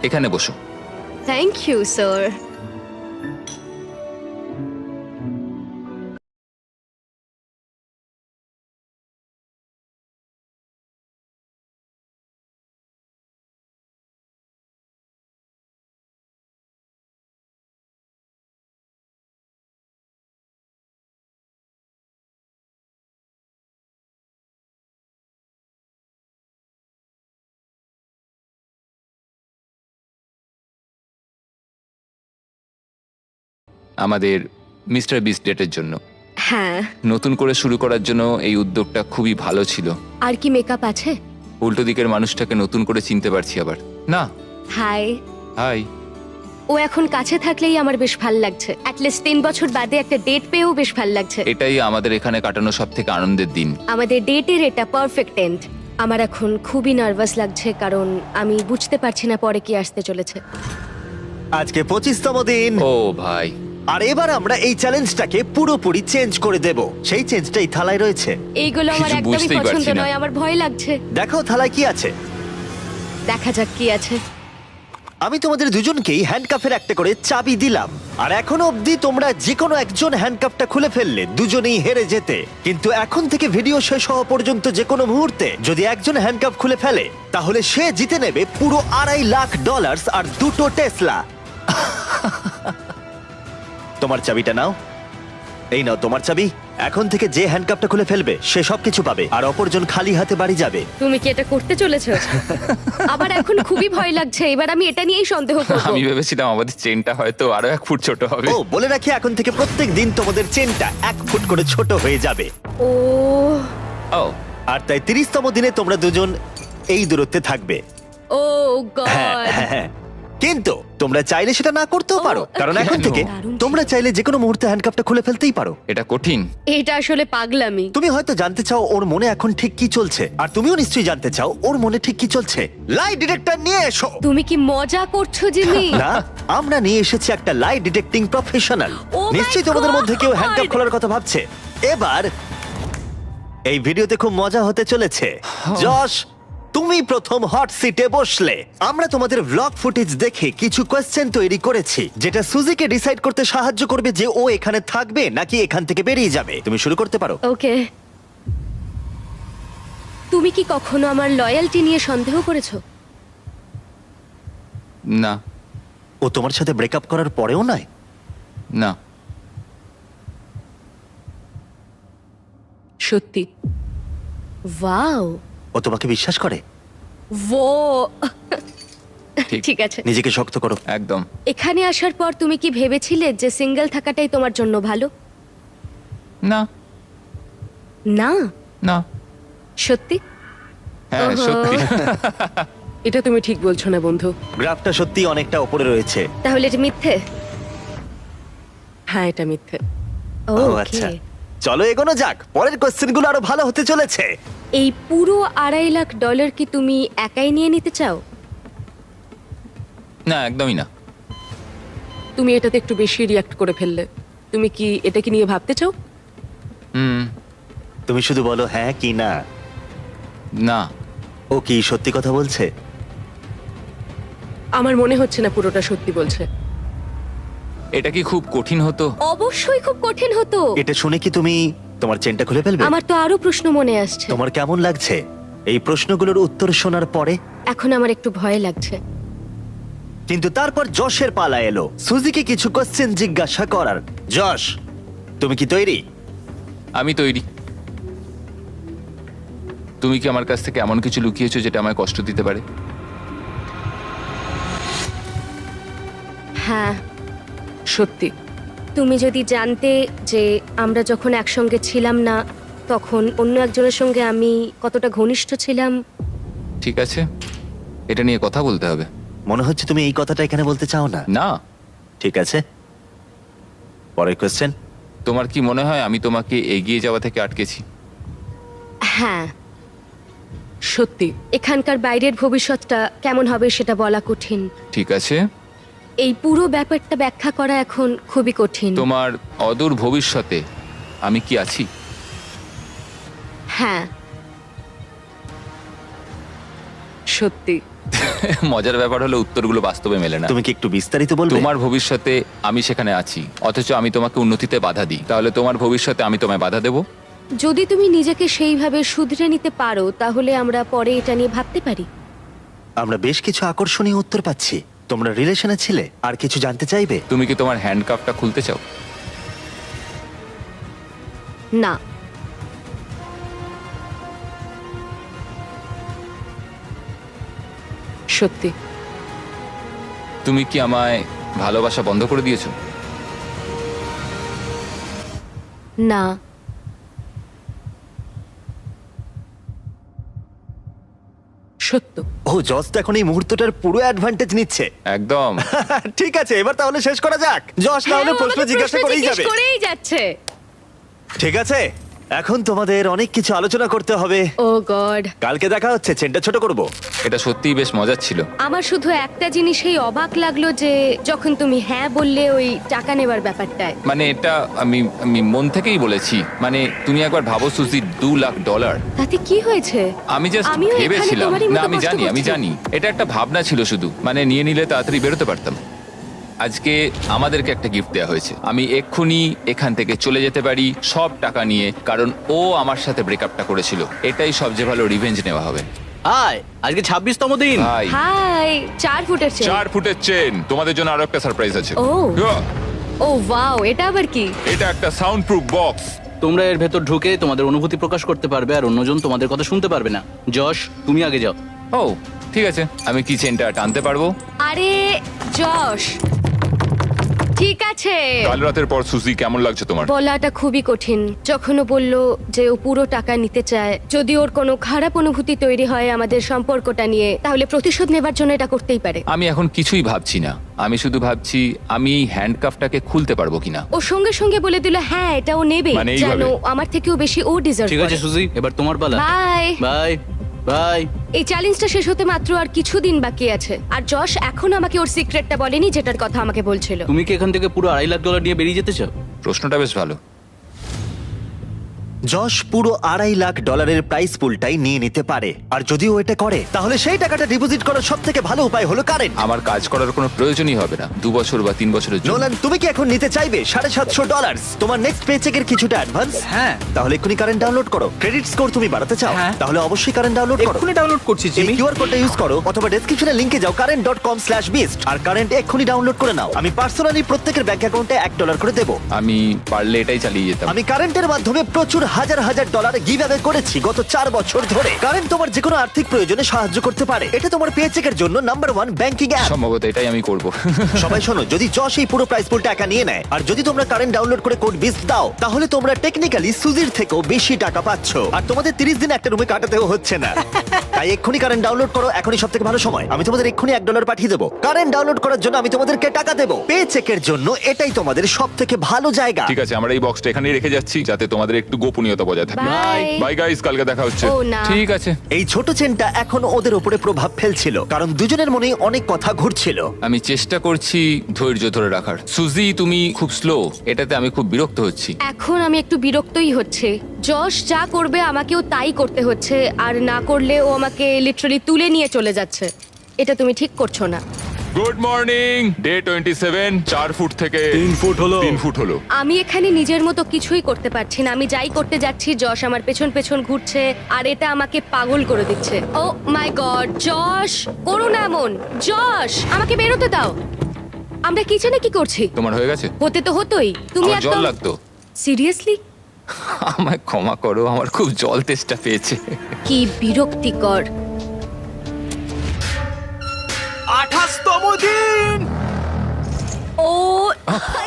এখানে বসো। Thank you sir. আমাদের মিস্টার বিস্ট ডেটের জন্য হ্যাঁ, নতুন করে শুরু করার জন্য এই উদ্যোগটা খুবই ভালো ছিল। আর কি মেকআপ আছে? উল্টো দিকের মানুষটাকে নতুন করে চিনতে পারছি আবার। না, হাই। হাই। ও এখন কাছে থাকলেই আমার বেশ ভাল লাগছে। অ্যাটলিস্ট 3 বছর বাদে একটা ডেট পেয়েও বেশ ভাল লাগছে। এটাই আমাদের এখানে কাটানো সব থেকে আনন্দের দিন। আমাদের ডেটের এটা পারফেক্ট এন্ড। আমার এখন খুবই নার্ভাস লাগছে কারণ আমি বুঝতে পারছি না পরে কি আসতে চলেছে। আজকে 25তম দিন, ও ভাই, আর এবার আমরা এই চ্যালেঞ্জটাকে পুরোপুরি চেঞ্জ করে দেব। সেই চেঞ্জটা এই থালায় রয়েছে। এইগুলো আমার কিছু একদমই বুঝতেই পছন্দ পারছি না। নয়, আমার ভয় লাগছে। দেখো থালায় কি আছে। দেখা যাক কি আছে। আমি তোমাদের দুজনকেই হ্যান্ডকাফের একটা করে চাবি দিলাম, আর এখনো অবধি তোমরা যে কোনো একজন হ্যান্ডকাফটা খুলে ফেললে দুজনেই হেরে যেতে। কিন্তু এখন থেকে ভিডিও শেষ হওয়া পর্যন্ত যে কোনো মুহূর্তে যদি একজন হ্যান্ডকাফ খুলে ফেলে তাহলে সে জিতে নেবে পুরো $2.5 লাখ আর 2টো টেসলা। তোমার চাবিটা নাও। এই নাও তোমার চাবি। এখন থেকে যে হ্যান্ডকাফটা খুলে ফেলবে সে সবকিছু পাবে, আর অপরজন খালি হাতে বাড়ি যাবে। তুমি কি এটা করতে চলেছো? আবার এখন খুবই ভয় লাগছে। এবার আমি এটা নিয়েই সন্দেহ করব। আমি ভেবেছিলাম আমাদের চেনটা হয়তো আরো 1 ফুট ছোট হবে। ও বলে রাখি, এখন থেকে প্রত্যেক দিন তোমাদের চেনটা 1 ফুট করে ছোট হয়ে যাবে। ও ও আর তাই 30তম দিনে তোমরা দুজন এই দূরত্বে থাকবে। ও হ্যাঁ, গড। হ্যাঁ, হ্যাঁ। কিন্তু তোমরা চাইলে সেটা না করতেও পারো, কারণ এখন কেন? থেকে তোমরা চাইলে যে কোনো মুহূর্তে হ্যান্ডকাপটা খুলে ফেলতেই পারো। এটা কঠিন। এটা আসলে পাগলামি। তুমি হয়তো জানতে চাও ওর মনে এখন ঠিক কি চলছে, আর তুমিও নিশ্চয়ই জানতে চাও ওর মনে ঠিক কি চলছে। লাই ডিটেক্টর নিয়ে এসো। তুমি কি মজা করছো জিমি? না, আমরা নিয়ে এসেছি একটা লাই ডিটেক্টিং প্রফেশনাল। Oh my নিশ্চয়ই তোমাদের God! মধ্যে কেউ হ্যান্ডকাপ খোলার কথা ভাবছে। এবার এই ভিডিওতে খুব মজা হতে চলেছে। যশ, তুমি প্রথম হট সিটে বসলে। আমরা তোমাদের ব্লগ ফুটেজ দেখে কিছু কোয়েশ্চেন তৈরি করেছি, যেটা সুজিকে ডিসাইড করতে সাহায্য করবে যে ও এখানে থাকবে নাকি এখান থেকে বেরিয়ে যাবে। তুমি শুরু করতে পারো। ওকে। তুমি কি কখনো আমার লয়্যালটি নিয়ে সন্দেহ করেছো? না। ও তোমার সাথে ব্রেকআপ করার পরেও নয়? না। সত্যি? ওয়াও। ও তোমাকে বিশ্বাস করে? ও ঠিক। ঠিক আছে। নিজেকে শক্ত করো। একদম। এখানে আসার পর তুমি কি ভেবেছিলে যে সিঙ্গেল থাকাটাই তোমার জন্য ভালো? না। না। না। সত্যি? হ্যাঁ, ওহো। সত্যি। এটা তুমি ঠিক বলছো না বন্ধু। গ্রাফটা সত্যি অনেকটা উপরে রয়েছে। তাহলে এটা মিথ্যে? হ্যাঁ, এটা মিথ্যে। ও ওকে। আচ্ছা, চলো এগোনো যাক। পরের কোশ্চেনগুলো আরো ভালো হতে চলেছে। এই পুরো $2.5 লাখ কি তুমি একাই নিয়ে নিতে চাও? না, একদমই না। তুমি এটাতে একটু বেশি রিয়াক্ট করে ফেললে। তুমি কি এটাকে নিয়ে ভাবতে চাও? হুম। তুমি শুধু বলো হ্যাঁ কি না। না। ও কি সত্যি কথা বলছে? আমার মনে হচ্ছে না পুরোটা সত্যি বলছে। এটা কি খুব কঠিন হতো? অবশ্যই খুব কঠিন হতো। এটা শুনে কি তুমি তোমার চেনটা খুলে ফেলবে? আমার তো আরো প্রশ্ন মনে আসছে। তোমার কেমন লাগছে এই প্রশ্নগুলোর উত্তর শোনার পরে? এখন আমার একটু ভয় লাগছে। কিন্তু তারপর যশের পালা এলো সুজিকে কিছু কোশ্চেন জিজ্ঞাসা করার। যশ, তুমি কি তৈরি? আমি তৈরি। তুমি কি আমার কাছ থেকে এমন কিছু লুকিয়েছো যেটা আমায় কষ্ট দিতে পারে? হ্যাঁ। সত্যি? তুমি যদি জানতে যে আমরা যখন একসঙ্গে ছিলাম না তখন অন্য একজনের সঙ্গে আমি কতটা ঘনিষ্ঠ ছিলাম। ঠিক আছে, এটা নিয়ে কথা বলতে হবে। মনে হচ্ছে তুমি এই কথাটা এখানে বলতে চাও না। না। ঠিক আছে, পরের কোশ্চেন। তোমার কি মনে হয় আমি তোমাকে এগিয়ে যাওয়া থেকে আটকেছি? হ্যাঁ। সত্যি? এখানকার বাইরের ভবিষ্যৎটা কেমন হবে সেটা বলা কঠিন। ঠিক আছে। এই পুরো ব্যাপারটা ব্যাখ্যা করা এখন খুবই কঠিন। তোমার অদূর ভবিষ্যতে আমি কি আছি? হ্যাঁ। সত্যি? মজার ব্যাপার হলো উত্তরগুলো বাস্তবে মেলে না। তুমি কি একটু বিস্তারিত বলবে? তোমার ভবিষ্যতে আমি সেখানে আছি, অথচ আমি তোমাকে উন্নতিতে বাধা দিই। তাহলে তোমার ভবিষ্যতে আমি তোমায় বাধা দেব? যদি তুমি নিজেকে সেইভাবে শুধরে নিতে পারো তাহলে আমরা পরে এটা নিয়ে ভাবতে পারি। আমরা বেশ কিছু আকর্ষণীয় উত্তর পাচ্ছি। তোমরা রিলেশনে ছিলে, আর কিছু জানতে চাইবে? তুমি কি তোমার হ্যান্ডকাপটা খুলতে চাও? না। সত্যি? তুমি কি আমায় ভালোবাসা বন্ধ করে দিয়েছো? না। সত্য? ও, জজ তো এখন এই মুহূর্তটার পুরো অ্যাডভান্টেজ নিচ্ছে। একদম। ঠিক আছে, এবার তাহলে শেষ করা যাক। যশ না হলে হ্যাঁ, প্রশ্ন আমাকে জিজ্ঞাসা করেই জিজ্ঞেস যাবে। করেই যাচ্ছে। ঠিক আছে, এখন তোমাদের অনেক কিছু আলোচনা করতে হবে। ও গড। কালকে দেখা হচ্ছে। চেনটা ছোট করব। এটা সত্যিই বেশ মজার ছিল। আমার শুধু একটা জিনিসেই অবাক লাগলো যে যখন তুমি হ্যাঁ বললে ওই টাকা নেবার ব্যাপারটায়। মানে এটা আমি আমি মন থেকেই বলেছি। মানে তুমি একবার ভাবো সুজি, $2 লাখ। তাতে কি হয়েছে? আমি জাস্ট আমিও এখানে ভেবেছিলাম। তোমারই না, মতো আমি কষ্ট জানি, আমি করছি। জানি এটা একটা ভাবনা ছিল শুধু। মানে নিয়ে নিলে তাড়াতাড়ি বেরোতে পারতাম। আজকে আমাদেরকে একটা গিফট দেওয়া হয়েছে। আমি এক্ষুনি এখান থেকে চলে যেতে পারি সব টাকা নিয়ে, কারণ ও আমার সাথে ব্রেকআপটা করেছিল। এটাই সবচেয়ে ভালো রিভেঞ্জ নেওয়া হবে। হাই, আজকে 26তম দিন। ভাই, হাই। 4 ফুটের চেন। 4 ফুটের চেন। তোমাদের জন্য আরো একটা সারপ্রাইজ আছে। ও। Yeah! ও ওয়াও, এটা আবার কি? এটা একটা সাউন্ড প্রুফ বক্স। তোমরা এর ভেতর ঢুকে তোমাদের অনুভূতি প্রকাশ করতে পারবে, আর অন্যজন তোমাদের কথা শুনতে পারবে না। যশ, তুমি আগে যাও। ও ঠিক আছে, আমি কি চেনটা টানতে পারবো? আরে যশ, ঠিক আছে। কাল রাতের পর সুজি কেমন লাগছে তোমার? বলাটা খুবই কঠিন। যখন ও বলল যে ও পুরো টাকা নিতে চায়, যদি ওর কোনো খারাপ অনুভূতি তৈরি হয় আমাদের সম্পর্কটা নিয়ে, তাহলে প্রতিশোধ নেবার জন্য এটা করতেই পারে। আমি এখন কিছুই ভাবছি না, আমি শুধু ভাবছি আমি এই হ্যান্ডকাফটাকে খুলতে পারবো কিনা। ও সঙ্গে সঙ্গে বলে দিল হ্যাঁ এটা ও নেবে, মানে এইভাবে? জানো আমার থেকেও বেশি ও ডিজার্ভ ঠিক আছে করে। সুজি, এবার তোমার পালা। বাই। Bye bye. এই চ্যালেঞ্জটা শেষ হতে মাত্র আর কিছুদিন বাকি আছে, আর যশ এখন আমাকে ওর সিক্রেটটা বলেনি যেটার কথা আমাকে বলছিল। তুমি কি এখান থেকে পুরো $2.5 লাখ নিয়ে বেরিয়ে যেতে চাও? প্রশ্নটা বেশ ভালো। যশ পুরো $2.5 লাখ প্রাইস পুলটাই নিয়ে নিতে পারে, আর যদি ও এটা করে তাহলে সেই টাকাটা ডিপোজিট করার সব থেকে ভালো উপায় হলো কারেন্ট। আমার কাজ করার কোনো প্রয়োজনই হবে না 2 বছর বা 3 বছরের জন্য। নোলান, তুমি কি এখন নিতে চাইবে $750 তোমার নেক্সট পেচেকের কিছুটা অ্যাডভান্স? হ্যাঁ। তাহলে এক্ষুনি কারেন্ট ডাউনলোড করো। ক্রেডিট স্কোর তুমি বাড়াতে চাও? হ্যাঁ। তাহলে অবশ্যই কারেন্ট ডাউনলোড করো। এক্ষুনি ডাউনলোড করছি এই জিমি। কিউআর কোডটা ইউজ করো অথবা ডেসক্রিপশনে লিংকে যাও current.com/beast আর কারেন্ট এক্ষুনি ডাউনলোড করে নাও। আমি পার্সোনালি প্রত্যেকের ব্যাংক অ্যাকাউন্টে $1 করে দেবো। আমি পারলে এটাই চালিয়ে যেতাম। আমি কারেন্টের মাধ্যমে প্রচুর হাজার হাজার ডলার গিভঅ্যাওয়ে করেছি গত 4 বছর ধরে। কারেন্ট তোমার যে কোনো আর্থিক প্রয়োজনে সাহায্য করতে পারে। এটা তোমার পেচেকের জন্য নাম্বার 1 ব্যাংকিং অ্যাপ। সম্ভবত এটাই আমি করব। সবাই শোনো, যদি যশ এই পুরো প্রাইস পুলটা একা নিয়ে নেয় আর যদি তোমরা কারেন্ট ডাউনলোড করে কোড বিস্ট দাও, তাহলে তোমরা টেকনিক্যালি সুজির থেকেও বেশি টাকা পাচ্ছ, আর তোমাদের 30 দিন একটা রুমে কাটাতেও হচ্ছে না। তাই এক্ষুনি কারেন্ট ডাউনলোড করো, এখনই সবথেকে ভালো সময়। আমি তোমাদের এক্ষুনি $1 পাঠিয়ে দেবো। কারেন্ট ডাউনলোড করার জন্য আমি তোমাদেরকে টাকা দেবো। পে চেকের জন্য এটাই তোমাদের সবথেকে ভালো জায়গা। ঠিক আছে, আমরা এই বক্সটা এখানেই রেখে যাচ্ছি যাতে তোমাদের একটু গোপনীয়তা বজায় থাকে। বাই। বাই গাইস, কালকে দেখা হচ্ছে। ও না। ঠিক আছে। এই ছোট চেনটা এখন ওদের উপরে প্রভাব ফেলছিল, কারণ দুজনের মনেই অনেক কথা ঘুরছিল। আমি চেষ্টা করছি ধৈর্য ধরে রাখার। সুজি, তুমি খুব স্লো, এটাতে আমি খুব বিরক্ত হচ্ছি। এখন আমি একটু বিরক্তই হচ্ছে। যশ যা করবে আমাকেও তাই করতে হচ্ছে, আর না করলে ও আমাকে লিটারালি তুলে নিয়ে চলে যাচ্ছে। এটা তুমি ঠিক করছো না। Good morning. ডে 27, 4 ফুট থেকে 3 ফুট হলো। 3 ফুট হলো। আমি এখানে নিজের মতো কিছুই করতে পারছি না। আমি যাই করতে যাচ্ছি যশ আমার পেছন পেছন ঘুরছে, আর এটা আমাকে পাগল করে দিচ্ছে। ও মাই গড, যশ করো না এমন। যশ আমাকে বেরোতে দাও। আমরা কিচেনে কি করছি? তোমার হয়ে গেছে? হতে তো হতোই। তুমি আমার জল একদম লাগতো। সিরিয়াসলি? আমায় ক্ষমা করো, আমার খুব জল তেষ্টা পেয়েছে। কি বিরক্তিকর। 28তম দিন। ও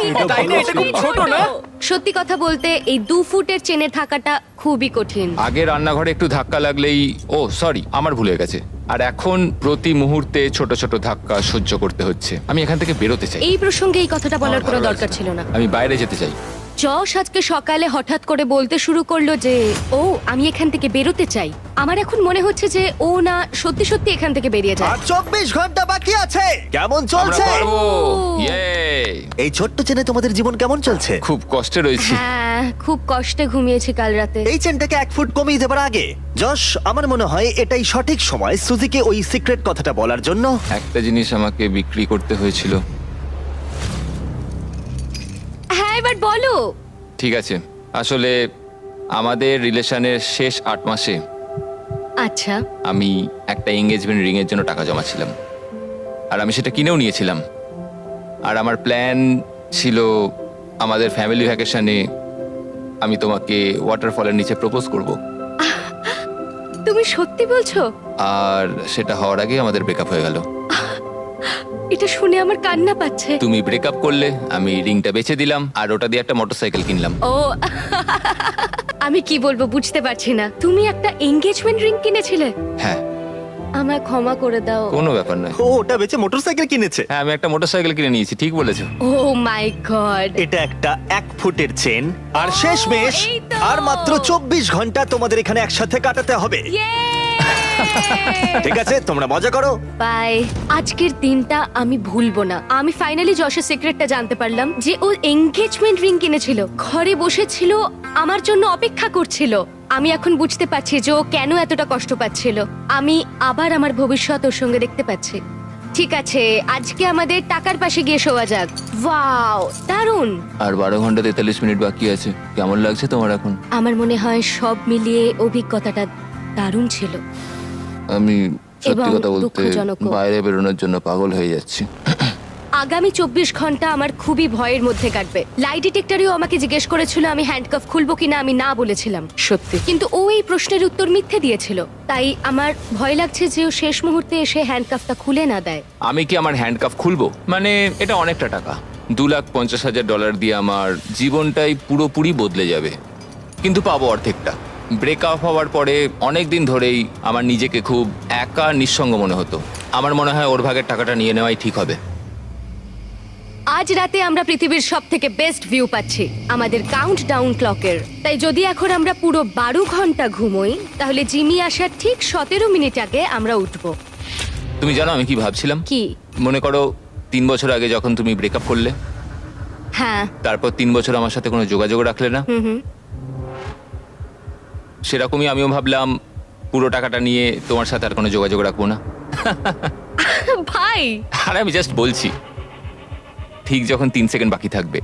এটা তাই না? এটা খুব খুবই ছোট না? সত্যি কথা বলতে এই 2 ফুটের চেনে থাকাটা খুবই কঠিন। আগে রান্নাঘরে একটু ধাক্কা লাগলেই, ও সরি, আমার ভুল হয়ে গেছে। আর এখন প্রতি মুহূর্তে ছোট ছোট ধাক্কা সহ্য করতে হচ্ছে। আমি এখান থেকে বেরোতে চাই। এই প্রসঙ্গে এই কথাটা বলার আমার কোনো ভালো দরকার লাগছে ছিল না। আমি বাইরে যেতে চাই। যশ আজকে সকালে হঠাৎ করে বলতে শুরু করলো যে ও আমি এখান থেকে বেরোতে চাই। আমার এখন মনে হচ্ছে যে ও না সত্যি সত্যি এখান থেকে বেরিয়ে যায়। আর 24 ঘন্টা বাকি আছে। কেমন আমরা চলছে? পারবো। ও। ইয়ে! এই ছোট্ট চেনে তোমাদের জীবন কেমন চলছে? খুব কষ্টে রয়েছি। হ্যাঁ, খুব কষ্টে ঘুমিয়েছি কাল রাতে। এই চেনটাকে 1 ফুট কমিয়ে দেবার আগে যশ, আমার মনে হয় এটাই সঠিক সময় সুজিকে ওই সিক্রেট কথাটা বলার জন্য। একটা জিনিস আমাকে বিক্রি করতে হয়েছিল। হ্যাঁ, এবার বলো। ঠিক আছে, আসলে আমাদের রিলেশনের শেষ 8 মাসে আচ্ছা, আমি একটা এঙ্গেজমেন্ট রিং এর জন্য টাকা জমাচ্ছিলাম, আর আমি সেটা কিনেও নিয়েছিলাম। আর আমার প্ল্যান ছিল আমাদের ফ্যামিলি ভ্যাকেশনে আমি তোমাকে ওয়াটারফলের নিচে প্রপোজ করব, তুমি সত্যি বলছো? আর সেটা হওয়ার আগে আমাদের ব্রেকআপ হয়ে গেল। এটা শুনে আমার কান্না পাচ্ছে। তুমি ব্রেকআপ করলে, আমি রিংটা বেচে দিলাম, আর ওটা দিয়ে একটা মোটরসাইকেল কিনলাম। ও আমি কি বলবো বুঝতে পারছি না। তুমি একটা এনগেজমেন্ট রিং কিনেছিলে? হ্যাঁ, আমায় ক্ষমা করে দাও। কোনো ব্যাপার নয়। ও ওটা বেচে মোটরসাইকেল কিনেছে। হ্যাঁ, আমি একটা মোটরসাইকেল কিনে নিয়েছি, ঠিক বলেছো। ও মাই গড। এটা একটা 1 ফুটের চেন, আর শেষমেশ এই তো। আর মাত্র 24 ঘন্টা তোমাদের এখানে একসাথে কাটাতে হবে। ঠিক আছে, তোমরা মজা করো। বাই। আজকের দিনটা আমি ভুলবো না। আমি ফাইনালি যশের সিক্রেটটা জানতে পারলাম যে ও এনগেজমেন্ট রিং কিনেছিল, ঘরে বসেছিল, আমার জন্য অপেক্ষা করছিল। আমি এখন বুঝতে পারছি যে ও কেন এতটা কষ্ট পাচ্ছিল। আমি আবার আমার ভবিষ্যৎ ওর সঙ্গে দেখতে পাচ্ছি। ঠিক আছে, আজকে আমাদের টাকার পাশে গিয়ে শোয়া যাক। ওয়াও, দারুণ। আর 12 ঘন্টা 43 মিনিট বাকি আছে। কেমন লাগছে তোমার এখন? আমার মনে হয় সব মিলিয়ে অভিজ্ঞতাটা দারুণ ছিল। আমি সত্যি এবং কথা বলতে দুঃখজনকও। বাইরে বেরোনোর জন্য পাগল হয়ে যাচ্ছি। আগামী 24 ঘন্টা আমার খুবই ভয়ের মধ্যে কাটবে। লাই ডিটেক্টরেও আমাকে জিজ্ঞেস করেছিল আমি হ্যান্ডকাফ খুলবো কিনা, আমি না বলেছিলাম। সত্যি। কিন্তু ও এই প্রশ্নের উত্তর মিথ্যে দিয়েছিল। তাই আমার ভয় লাগছে যে ও শেষ মুহূর্তে এসে হ্যান্ডকাফটা খুলে না দেয়। আমি কি আমার হ্যান্ডকাফ খুলবো? মানে এটা অনেকটা টাকা। $2,50,000 দিয়ে আমার জীবনটাই পুরোপুরি বদলে যাবে, কিন্তু পাবো অর্ধেকটা। ব্রেকআপ হওয়ার পরে অনেক দিন ধরেই আমার নিজেকে খুব একা নিঃসঙ্গ মনে হতো। আমার মনে হয় ওর ভাগের টাকাটা নিয়ে নেওয়াই ঠিক হবে। আজ রাতে আমরা পৃথিবীর সব থেকে বেস্ট ভিউ পাচ্ছি আমাদের কাউন্ট ডাউন ক্লকের। তাই যদি এখন আমরা পুরো 12 ঘন্টা ঘুমোই, তাহলে জিমি আসার ঠিক 17 মিনিট আগে আমরা উঠবো। তুমি জানো আমি কি ভাবছিলাম? কি? মনে করো 3 বছর আগে যখন তুমি ব্রেকআপ করলে, হ্যাঁ। তারপর 3 বছর আমার সাথে কোনো যোগাযোগ রাখলে না, সেরকমই আমিও ভাবলাম পুরো টাকাটা নিয়ে তোমার সাথে আর কোনো যোগাযোগ রাখবো না। ভাই, আর আমি জাস্ট বলছি, ঠিক যখন 3 সেকেন্ড বাকি থাকবে।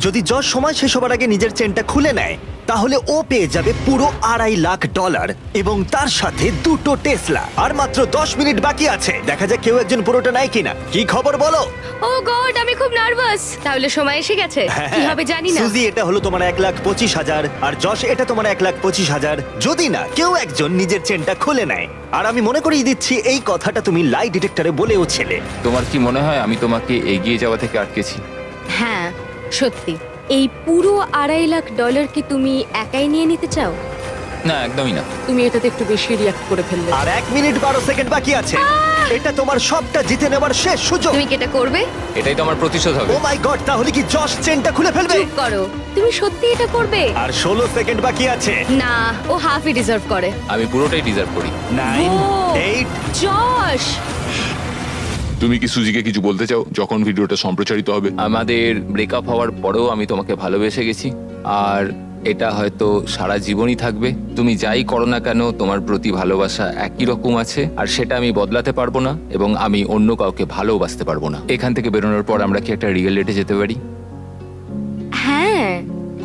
যদি যশ সময় শেষ হবার আগে নিজের চেনটা খুলে নেয়, তাহলে ও পেয়ে যাবে পুরো $2.5 লাখ এবং তার সাথে 2টো টেসলা। আর মাত্র 10 মিনিট বাকি আছে, দেখা যাক কেউ একজন পুরোটা নেয় কিনা। কি খবর বলো? ও গড, আমি খুব নার্ভাস। তাহলে সময় এসে গেছে, কি হবে জানি না। সুজি, এটা হলো তোমার 1,25,000 আর যশ এটা তোমার 1,25,000, যদি না কেউ একজন নিজের চেনটা খুলে নেয়। আর আমি মনে করিয়ে দিচ্ছি এই কথাটা তুমি লাই ডিটেক্টরে বলেও ছিলে। তোমার কি মনে হয় আমি তোমাকে এগিয়ে যাওয়া থেকে আটকেছি? হ্যাঁ, সত্যি। এই পুরো $2.5 লাখ কি তুমি একাই নিয়ে নিতে চাও? না, একদমই না। তুমি এটাতে একটু বেশি রিয়াক্ট করে ফেললে। আর 1 মিনিট 12 সেকেন্ড বাকি আছে। এটা তোমার সবটা জিতে নেবার শেষ সুযোগ। তুমি কি এটা করবে? এটাই তো আমার প্রতিশোধ হবে। ও মাই গড, তাহলে কি যশ চেনটা খুলে ফেলবে? চুপ করো, তুমি সত্যি এটা করবে? আর 16 সেকেন্ড বাকি আছে। না, ও হাফই ডিজার্ভ করে। আমি পুরোটাই ডিজার্ভ করি। 9, ও, 8, জশ, তুমি কি সুজিকে কিছু বলতে চাও যখন ভিডিওটা সম্প্রচারিত হবে? আমাদের ব্রেকআপ হওয়ার পরেও আমি তোমাকে ভালোবেসে গেছি, আর এটা হয়তো সারা জীবনই থাকবে। তুমি যাই করো না কেন, তোমার প্রতি ভালোবাসা একই রকম আছে, আর সেটা আমি বদলাতে পারবো না, এবং আমি অন্য কাউকে ভালোবাসতে পারবো না। এখান থেকে বেরোনোর পর আমরা কি একটা রিয়েল ডেটে যেতে পারি? হ্যাঁ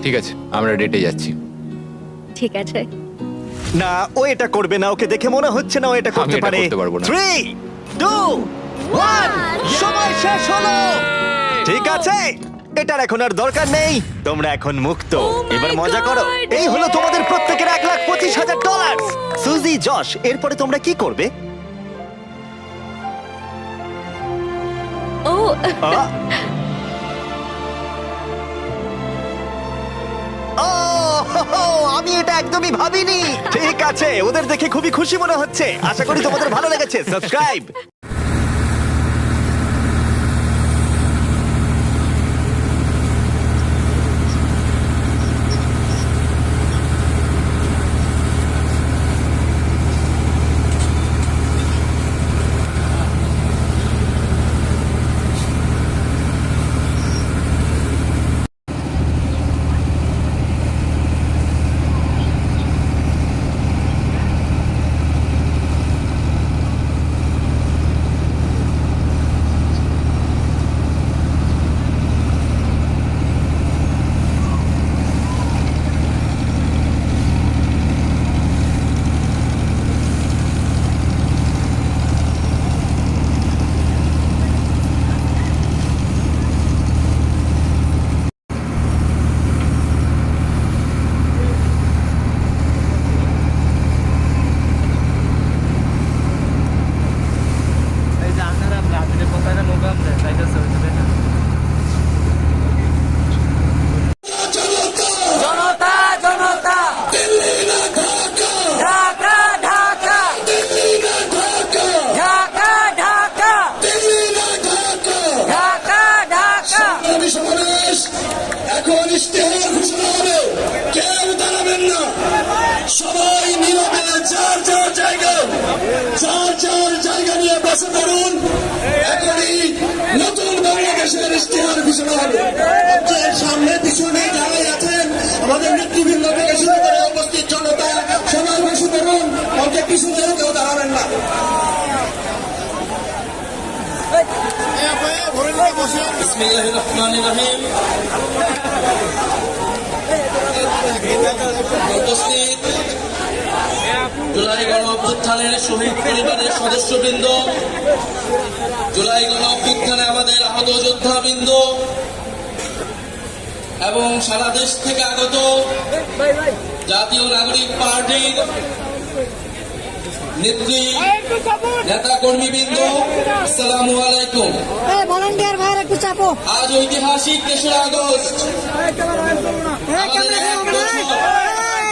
ঠিক আছে, আমরা ডেটে যাচ্ছি। ঠিক আছে। না, ও এটা করবে না। ওকে দেখে মনে হচ্ছে না ও এটা আমি করতে এটা পারে। করতে পারবো না। 3, 2, 1, সময় শেষ হলো। ঠিক আছে, এটার এখন আর দরকার নেই। তোমরা এখন মুক্ত। এবার মজা করো। এই হলো তোমাদের প্রত্যেকের $1,25,000। সুজি, যশ, এরপরে তোমরা কি করবে? ও, আ? ও, হো, হো, আমি এটা একদমই ভাবিনি। ঠিক আছে, ওদের দেখে খুবই খুশি মনে হচ্ছে। আশা করি তোমাদের ভালো লেগেছে। সাবস্ক্রাইব। এখন ইশতেহার ঘোষণা হবে, কেউ দাঁড়াবেন না, সবাই নীরবে যার যার জায়গা নিয়ে বসে পড়ুন। এখনই নতুন বাংলাদেশের ইশতেহার ঘোষণা হবে। আপনার সামনে পিছনে যারাই আছেন, আমাদের নেতৃবৃন্দ থেকে শুরু করে উপস্থিত জনতা, সবাই বসে পড়ুন, অনেক পিছনেও কেউ দাঁড়াবেন না। বিসমিল্লাহির রহমানির রহিম। উপস্থিত জুলাই গণ অভ্যুত্থানের শহীদ পরিবারের সদস্যবৃন্দ, জুলাই গণ অভ্যুত্থানে আমাদের আহত যোদ্ধাবৃন্দ এবং সারা দেশ থেকে আগত জাতীয় নাগরিক পার্টির নেত্রী, নেতা কর্মীবৃন্দ, আসসালামু আলাইকুম। ভলান্টিয়ার ভাইয়ের একটু চাপো। আজ ঐতিহাসিক 3রা আগস্ট। আমাদের 1 বছর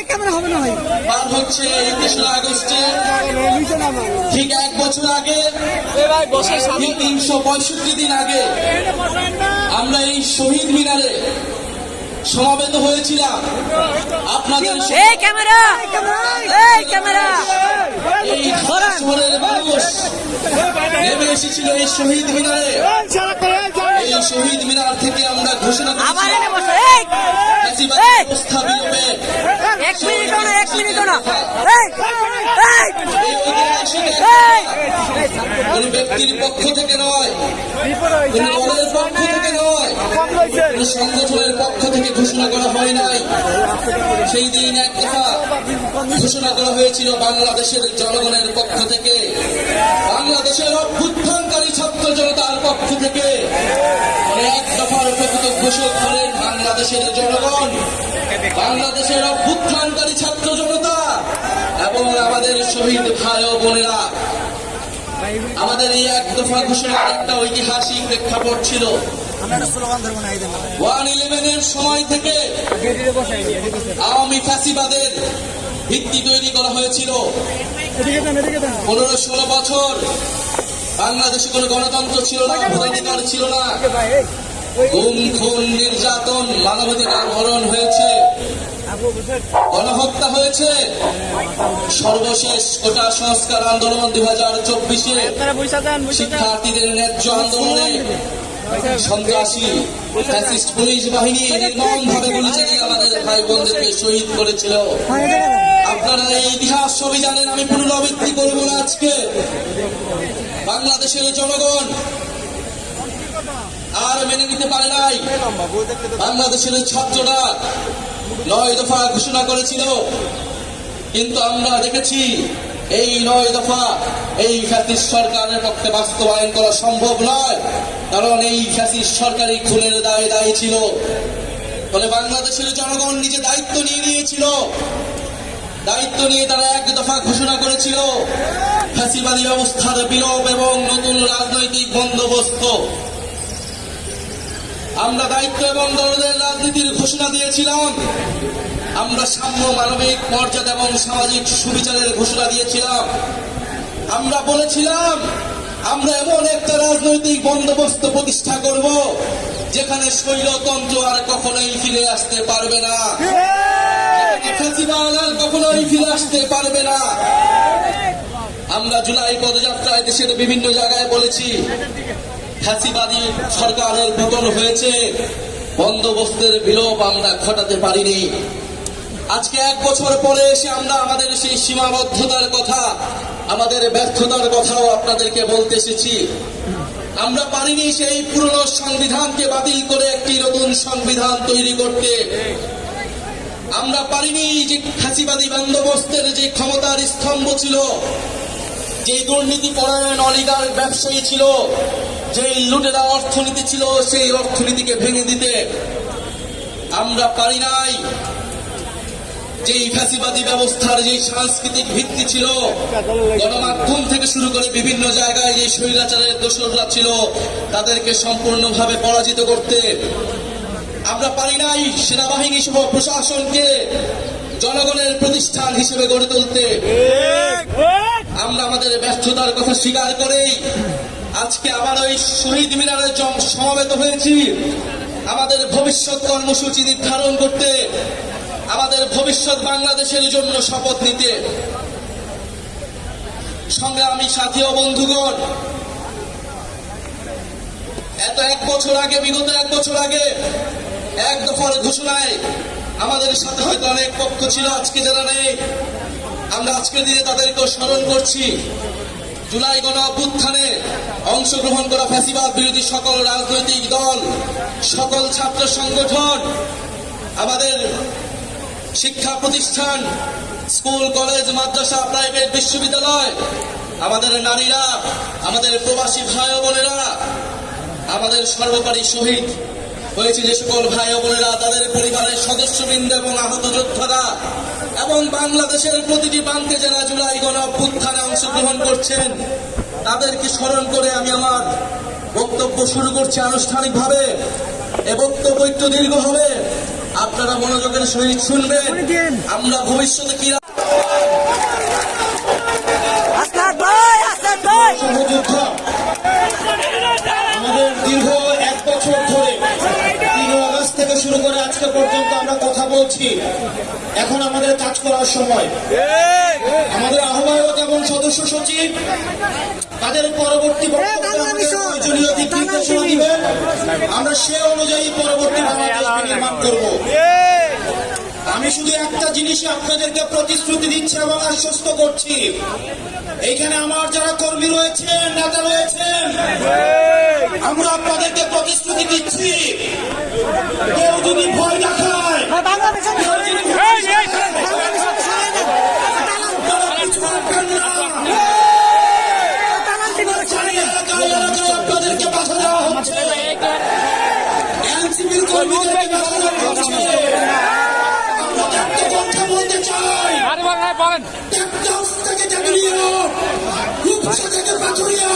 ক্যামেরা হবে না ভাই। পার হচ্ছে এই 3রা আগস্টে। ঠিক 1 বছর আগে, ঠিক 365 দিন আগে আমরা এই শহীদ মিনারে সমাবেত হয়েছিলাম। আপনাদের ক্যামেরা ক্যামেরা এই শহরের মানুষ নেমে এসেছিল এই শহীদ মিনারে। এই শহীদ মিনার থেকে আমরা ঘোষণা ব্যবস্থা বিলোপে কোন ব্যক্তির পক্ষ থেকে নয়, কোন দলের পক্ষ থেকে নয়, কোন সংগঠনের পক্ষ থেকে ঘোষণা করা হয় নাই। সেই দিন এক কথা ঘোষণা করা হয়েছিল বাংলাদেশের জনগণের পক্ষ থেকে, বাংলাদেশের অভ্যুত্থানকারী ছাত্র জনতার পক্ষ থেকে। এক দফার প্রকৃত ঘোষক হলেন বাংলাদেশের জনগণ, বাংলাদেশের অভ্যুত্থানকারী ছাত্র জনতা এবং আমাদের শহীদ ভাই ও বোনেরা। আমাদের এই এক দফা ঘোষণার একটা ঐতিহাসিক প্রেক্ষাপট ছিল। 1/11-এর সময় থেকে আওয়ামী ফ্যাসিবাদের ভিত্তি তৈরি করা হয়েছিল। 15-16 বছর বাংলাদেশে কোনো গণতন্ত্র ছিল না, ভোটাধিকার ছিল না, গুম খুন নির্যাতন, মানবাধিকার হরণ হয়েছে, গণহত্যা হয়েছে। সর্বশেষ কোটা সংস্কার আন্দোলন 2024-এ শিক্ষার্থীদের ন্যায্য আন্দোলনে সন্ত্রাসী ফ্যাসিস্ট পুলিশ বাহিনী নির্মমভাবে গুলি চালিয়ে আমাদের ভাই বোনদেরকে শহীদ করেছিল। আপনারা এই ইতিহাস সবই জানেন, আমি পুনরাবৃত্তি করব না। আজকে বাংলাদেশের জনগণ আর মেনে নিতে পারে নাই। বাংলাদেশের ছাত্ররা 9 দফা ঘোষণা করেছিল, কিন্তু আমরা দেখেছি এই 9 দফা এই ফ্যাসিস্ট সরকারের পক্ষে বাস্তবায়ন করা সম্ভব নয়, কারণ এই ফ্যাসিস্ট সরকারি খুনের দায়ে দায়ী ছিল। ফলে বাংলাদেশের জনগণ নিজে দায়িত্ব নিয়ে নিয়েছিল। দায়িত্ব নিয়ে তারা 1 দফা ঘোষণা করেছিল, ফ্যাসিবাদী ব্যবস্থার বিলোপ এবং নতুন রাজনৈতিক বন্দোবস্ত। আমরা দায়িত্ব এবং দলদের রাজনীতির ঘোষণা দিয়েছিলাম। আমরা সাম্য, মানবিক মর্যাদা এবং সামাজিক সুবিচারের ঘোষণা দিয়েছিলাম। আমরা বলেছিলাম আমরা এমন একটা রাজনৈতিক বন্দোবস্ত প্রতিষ্ঠা করব যেখানে স্বৈরতন্ত্র আর কখনোই ফিরে আসতে পারবে না, ফ্যাসিবাদ আর কখনোই ফিরে আসতে পারবে না। আমরা জুলাই পদযাত্রায় দেশের বিভিন্ন জায়গায় বলেছি, ফ্যাসিবাদী সরকারের পতন হয়েছে, বন্দোবস্তের বিলোপ আমরা ঘটাতে পারিনি। আজকে 1 বছর পরে এসে আমরা আমাদের সেই সীমাবদ্ধতার কথা, আমাদের ব্যর্থতার কথাও আপনাদেরকে বলতে এসেছি। আমরা পারিনি সেই পুরনো সংবিধানকে বাতিল করে একটি নতুন সংবিধান তৈরি করতে। আমরা পারিনি যে ফ্যাসিবাদী বন্দোবস্তের যে ক্ষমতার স্তম্ভ ছিল, যে দুর্নীতি পরায়ণ অলিগার ব্যবসায়ী ছিল, যে লুটেরা অর্থনীতি ছিল, সেই অর্থনীতিকে ভেঙে দিতে। আমরা পারি নাই যে ফ্যাসিবাদী ব্যবস্থার যে সাংস্কৃতিক ভিত্তি ছিল, গণমাধ্যম থেকে শুরু করে বিভিন্ন জায়গায় যে স্বৈরাচারের দোসররা ছিল, তাদেরকে সম্পূর্ণভাবে পরাজিত করতে। আমরা পারি নাই সেনাবাহিনী সহ প্রশাসনকে জনগণের প্রতিষ্ঠান হিসেবে গড়ে তুলতে। আমরা আমাদের ব্যর্থতার কথা স্বীকার করেই আজকে আবার ওই শহীদ মিনারে সমাবেত হয়েছি, আমাদের ভবিষ্যৎ কর্মসূচি নির্ধারণ করতে, আমাদের ভবিষ্যৎ বাংলাদেশের জন্য শপথ নিতে। সংগ্রামী সাথী ও বন্ধুগণ, এত 1 বছর আগে, বিগত 1 বছর আগে 1 দফার ঘোষণায় আমাদের সাথে হয়তো অনেক পক্ষ ছিল, আজকে যারা নেই, আমরা আজকের দিনে তাদেরকেও স্মরণ করছি। জুলাই গণ অভ্যুত্থানে অংশগ্রহণ করা ফ্যাসিবাদ বিরোধী সকল রাজনৈতিক দল, সকল ছাত্র সংগঠন, আমাদের শিক্ষা প্রতিষ্ঠান, স্কুল, কলেজ, মাদ্রাসা, প্রাইভেট, বিশ্ববিদ্যালয়, আমাদের নারীরা, আমাদের প্রবাসী ভাই ও বোনেরা, আমাদের সর্বোপরি শহীদ হয়েছে যে সকল ভাই ও বোনেরা, তাদের পরিবারের সদস্যবৃন্দ এবং আহত যোদ্ধারা, এবং বাংলাদেশের প্রতিটি প্রান্তে যারা জুলাই গণ অভ্যুত্থানে অংশগ্রহণ করছেন তাদেরকে স্মরণ করে আমি আমার বক্তব্য শুরু করছি আনুষ্ঠানিকভাবে। এ বক্তব্য একটু দীর্ঘ হবে, আপনারা মনোযোগের সহিত শুনবেন। আমরা ভবিষ্যতে কি সহযুদ্ধ আমাদের দীর্ঘ 1 বছর ধরে 3 আগস্ট থেকে শুরু করে আজকে পর্যন্ত আমরা কথা বলছি। এখন আমাদের কাজ করার সময়। আমাদের আহ্বায়ক এবং সদস্য সচিব তাদের পরবর্তী বক্তব্যে আমাদের প্রয়োজনীয় দিক নির্দেশনা দিবেন। আমরা সে অনুযায়ী পরবর্তী বাংলাদেশ নির্মাণ করব। আমি শুধু একটা জিনিসই আপনাদেরকে প্রতিশ্রুতি দিচ্ছি এবং আশ্বস্ত করছি, এইখানে আমার যারা কর্মী রয়েছেন, নেতা রয়েছেন, আমরা আপনাদেরকে প্রতিশ্রুতি দিচ্ছি, কেউ যদি ভয় দেখায়, কেউ যদি ভয় দেখায়, আপনারা কিছু রাখবেন না। এলাকায় এলাকায় আপনাদেরকে বাধা দেওয়া হচ্ছে, এনসিপির কর্মীদেরকে বাধা দেওয়া হচ্ছে। আমরা একটা কথা বলতে চাই, টেকনাফ থেকে জাগুলিয়া, রূপসা থেকে পাথুরিয়া,